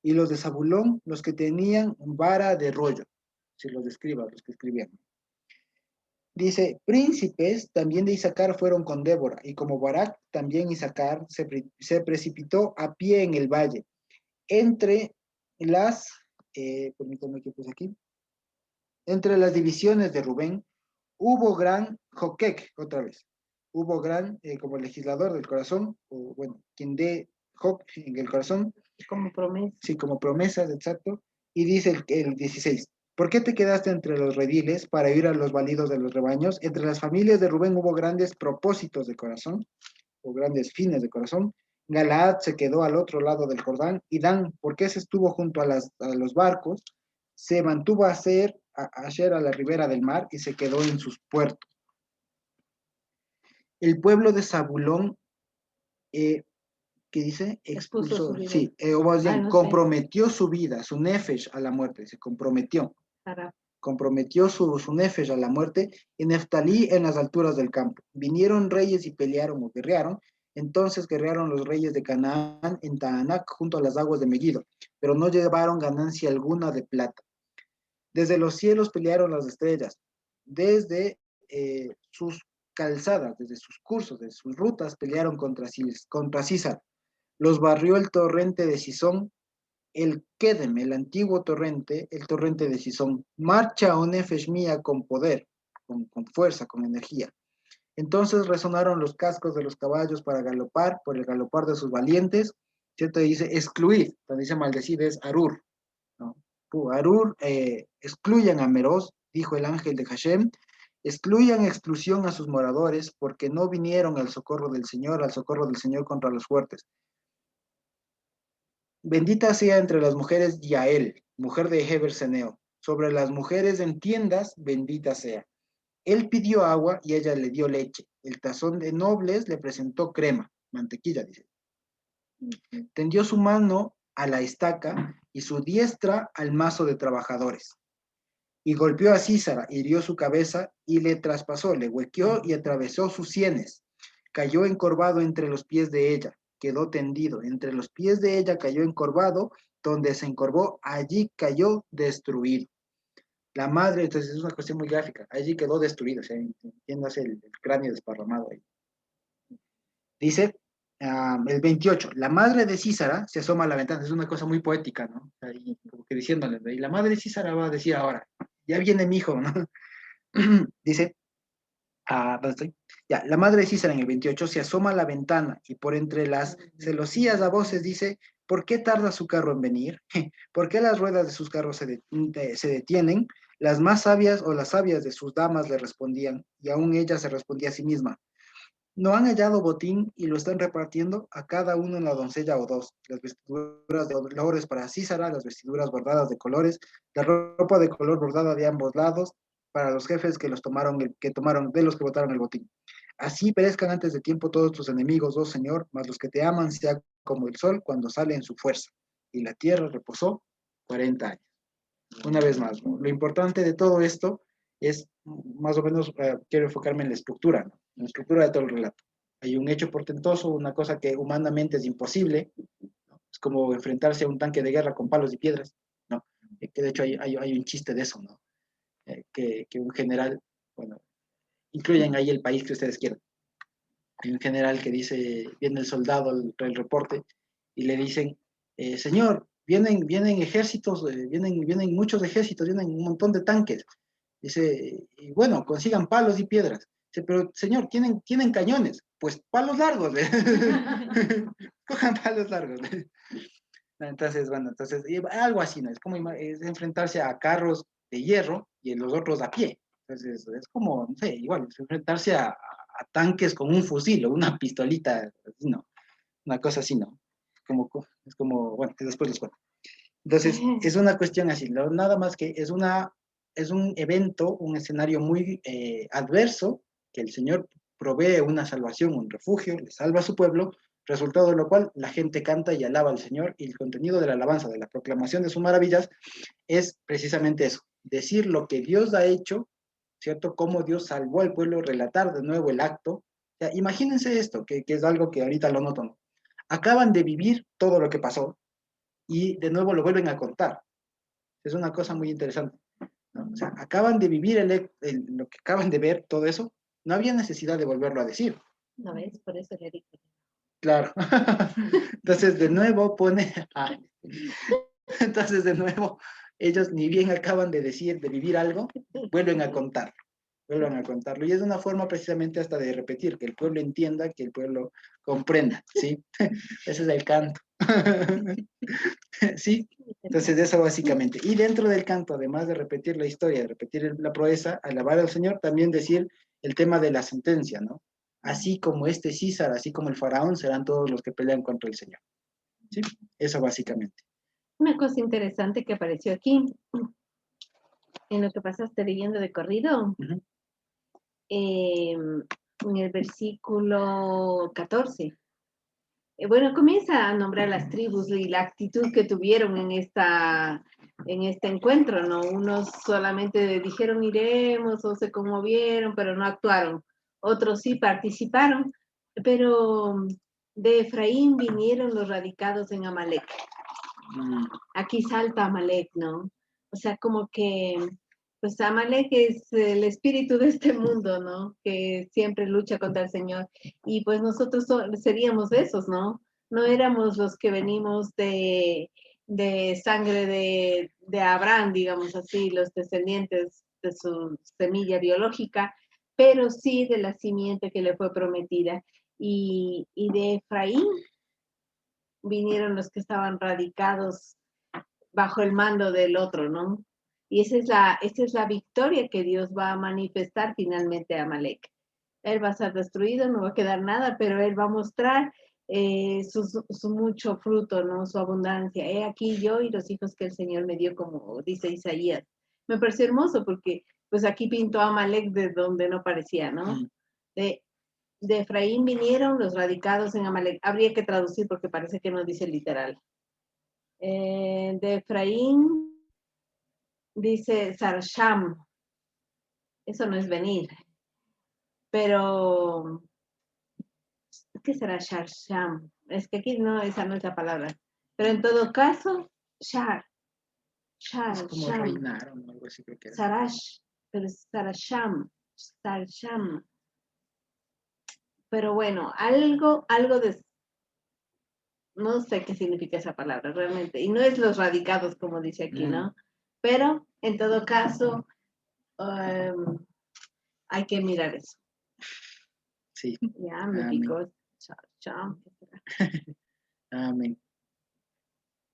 y los de Zabulón, los que tenían vara de rollo, si los describa, los que escribían. Dice, príncipes también de Isaacar fueron con Débora, y como Barak, también Isaacar se precipitó a pie en el valle. Entre las, permítanme que puse aquí, entre las divisiones de Rubén, hubo gran Joquec, otra vez, hubo gran, como legislador del corazón, o bueno, quien dé Joc en el corazón. Como promesa. Sí, como promesas, exacto. Y dice el 16, ¿por qué te quedaste entre los rediles para ir a los balidos de los rebaños? Entre las familias de Rubén hubo grandes propósitos de corazón, o grandes fines de corazón. Galaad se quedó al otro lado del Jordán, y Dan, porque se estuvo junto a los barcos, se mantuvo a Asher a la ribera del mar y se quedó en sus puertos. El pueblo de Zabulón, ¿qué dice? Expulsó, sí, o más bien, no comprometió su vida, su nefesh a la muerte, se comprometió. Comprometió su nefesh a la muerte. En Neftalí, en las alturas del campo. Vinieron reyes y pelearon o guerrearon. Entonces guerrearon los reyes de Canaán en Taanac junto a las aguas de Megiddo, pero no llevaron ganancia alguna de plata. Desde los cielos pelearon las estrellas, desde sus calzadas, desde sus cursos, desde sus rutas pelearon contra Císar. Los barrió el torrente de Sison, el Kedem, el antiguo torrente, el torrente de Sison. Marcha, oh nefesh mía, con poder, con fuerza, con energía. Entonces resonaron los cascos de los caballos para galopar, por el galopar de sus valientes, ¿cierto? Y dice, excluid, cuando dice maldecid es Arur, ¿no? Arur, excluyan a Meroz, dijo el ángel de Hashem, excluyan exclusión a sus moradores, porque no vinieron al socorro del Señor contra los fuertes. Bendita sea entre las mujeres Yael, mujer de Heber Seneo, sobre las mujeres en tiendas, bendita sea. Él pidió agua y ella le dio leche. El tazón de nobles le presentó crema, mantequilla, dice. Tendió su mano a la estaca y su diestra al mazo de trabajadores. Y golpeó a Císara, hirió su cabeza y le traspasó, le huequeó y atravesó sus sienes. Cayó encorvado entre los pies de ella, quedó tendido. Entre los pies de ella cayó encorvado, donde se encorvó, allí cayó destruido. La madre, entonces es una cuestión muy gráfica, allí quedó destruido, o sea, entiéndase el cráneo desparramado ahí. Dice, el 28, la madre de Císara se asoma a la ventana, es una cosa muy poética, ¿no? Ahí, como que diciéndole, y la madre de Císara va a decir ahora, ya viene mi hijo, ¿no? Dice, ¿dónde estoy? Ya, la madre de Císara en el 28 se asoma a la ventana y por entre las celosías a voces dice, ¿Por qué tarda su carro en venir? ¿Por qué las ruedas de sus carros se detienen? Las más sabias o las sabias de sus damas le respondían, y aún ella se respondía a sí misma. No han hallado botín y lo están repartiendo a cada uno en la doncella o dos. Las vestiduras de olores para Císara, las vestiduras bordadas de colores, la ropa de color bordada de ambos lados para los jefes que tomaron de los que votaron el botín. Así perezcan antes de tiempo todos tus enemigos, oh Señor, mas los que te aman sea como el sol cuando sale en su fuerza. Y la tierra reposó 40 años. Una vez más, ¿no? Lo importante de todo esto es, más o menos, quiero enfocarme en la estructura, ¿no? En la estructura de todo el relato. Hay un hecho portentoso, una cosa que humanamente es imposible, ¿no? Es como enfrentarse a un tanque de guerra con palos y piedras, ¿no? Que de hecho hay un chiste de eso, ¿no? Que un general, bueno, incluyen ahí el país que ustedes quieran. Hay un general que dice, viene el soldado el reporte, y le dicen, señor, vienen ejércitos, vienen muchos ejércitos, vienen un montón de tanques. Dice, y bueno, consigan palos y piedras. Dice, pero señor, tienen cañones. Pues palos largos. Cojan palos largos. Entonces, bueno, algo así, ¿no? Es como es enfrentarse a carros de hierro y los otros a pie. Entonces, es como, no sé, igual, es enfrentarse a tanques con un fusil o una pistolita, ¿no? Una cosa así, ¿no? Es como, bueno, después les cuento. Entonces, es una cuestión así, nada más que es un evento, un escenario muy adverso, que el Señor provee una salvación, un refugio, le salva a su pueblo, resultado de lo cual la gente canta y alaba al Señor, y el contenido de la alabanza, de la proclamación de sus maravillas, es precisamente eso, decir lo que Dios ha hecho, ¿cierto? Cómo Dios salvó al pueblo, relatar de nuevo el acto. O sea, imagínense esto, que es algo que ahorita lo noto, ¿no? Acaban de vivir todo lo que pasó, y de nuevo lo vuelven a contar. Es una cosa muy interesante, ¿no? O sea, acaban de vivir lo que acaban de ver, todo eso, no había necesidad de volverlo a decir. ¿No ves? Por eso le digo. Claro. Entonces, de nuevo pone... Entonces, de nuevo, ellos ni bien acaban de decir, de vivir algo, vuelven a contar. Vuelvan a contarlo. Y es una forma precisamente hasta de repetir, que el pueblo entienda, que el pueblo comprenda, ¿sí? Ese es el canto. ¿Sí? Entonces, eso básicamente. Y dentro del canto, además de repetir la historia, de repetir la proeza, alabar al Señor, también decir el tema de la sentencia, ¿no? Así como este César, así como el faraón, serán todos los que pelean contra el Señor. ¿Sí? Eso básicamente. Una cosa interesante que apareció aquí, en lo que pasaste leyendo de corrido, en el versículo 14. Bueno, comienza a nombrar las tribus y la actitud que tuvieron en este encuentro, ¿no? Unos solamente dijeron iremos o se conmovieron, pero no actuaron. Otros sí participaron, pero de Efraín vinieron los radicados en Amalek. Aquí salta Amalek, ¿no? O sea, como que, pues Amalek es el espíritu de este mundo, ¿no? Que siempre lucha contra el Señor. Y pues nosotros seríamos esos, ¿no? No éramos los que venimos de sangre de Abraham, digamos así, los descendientes de su semilla biológica, pero sí de la simiente que le fue prometida. Y de Efraín vinieron los que estaban radicados bajo el mando del otro, ¿no? Y esa es la victoria que Dios va a manifestar finalmente a Amalek. Él va a ser destruido, no va a quedar nada, pero él va a mostrar su mucho fruto, ¿no? Su abundancia. He aquí yo y los hijos que el Señor me dio, como dice Isaías. Me pareció hermoso porque pues aquí pintó a Amalek de donde no parecía, ¿no? De Efraín vinieron los radicados en Amalek. Habría que traducir porque parece que no dice literal. De Efraín dice Sarsham. Eso no es venir. Pero, ¿qué será Sarsham? Es que aquí no, esa no es la palabra. Pero en todo caso, Shar. Es como reinaron, algo así creo que era. Sarash, pero es Sarasham. Sarsham. Pero bueno, algo de... No sé qué significa esa palabra realmente. Y no es los radicados como dice aquí, ¿no? Pero, en todo caso, hay que mirar eso. Sí. Ya, me picó. Chao, chao. Amén.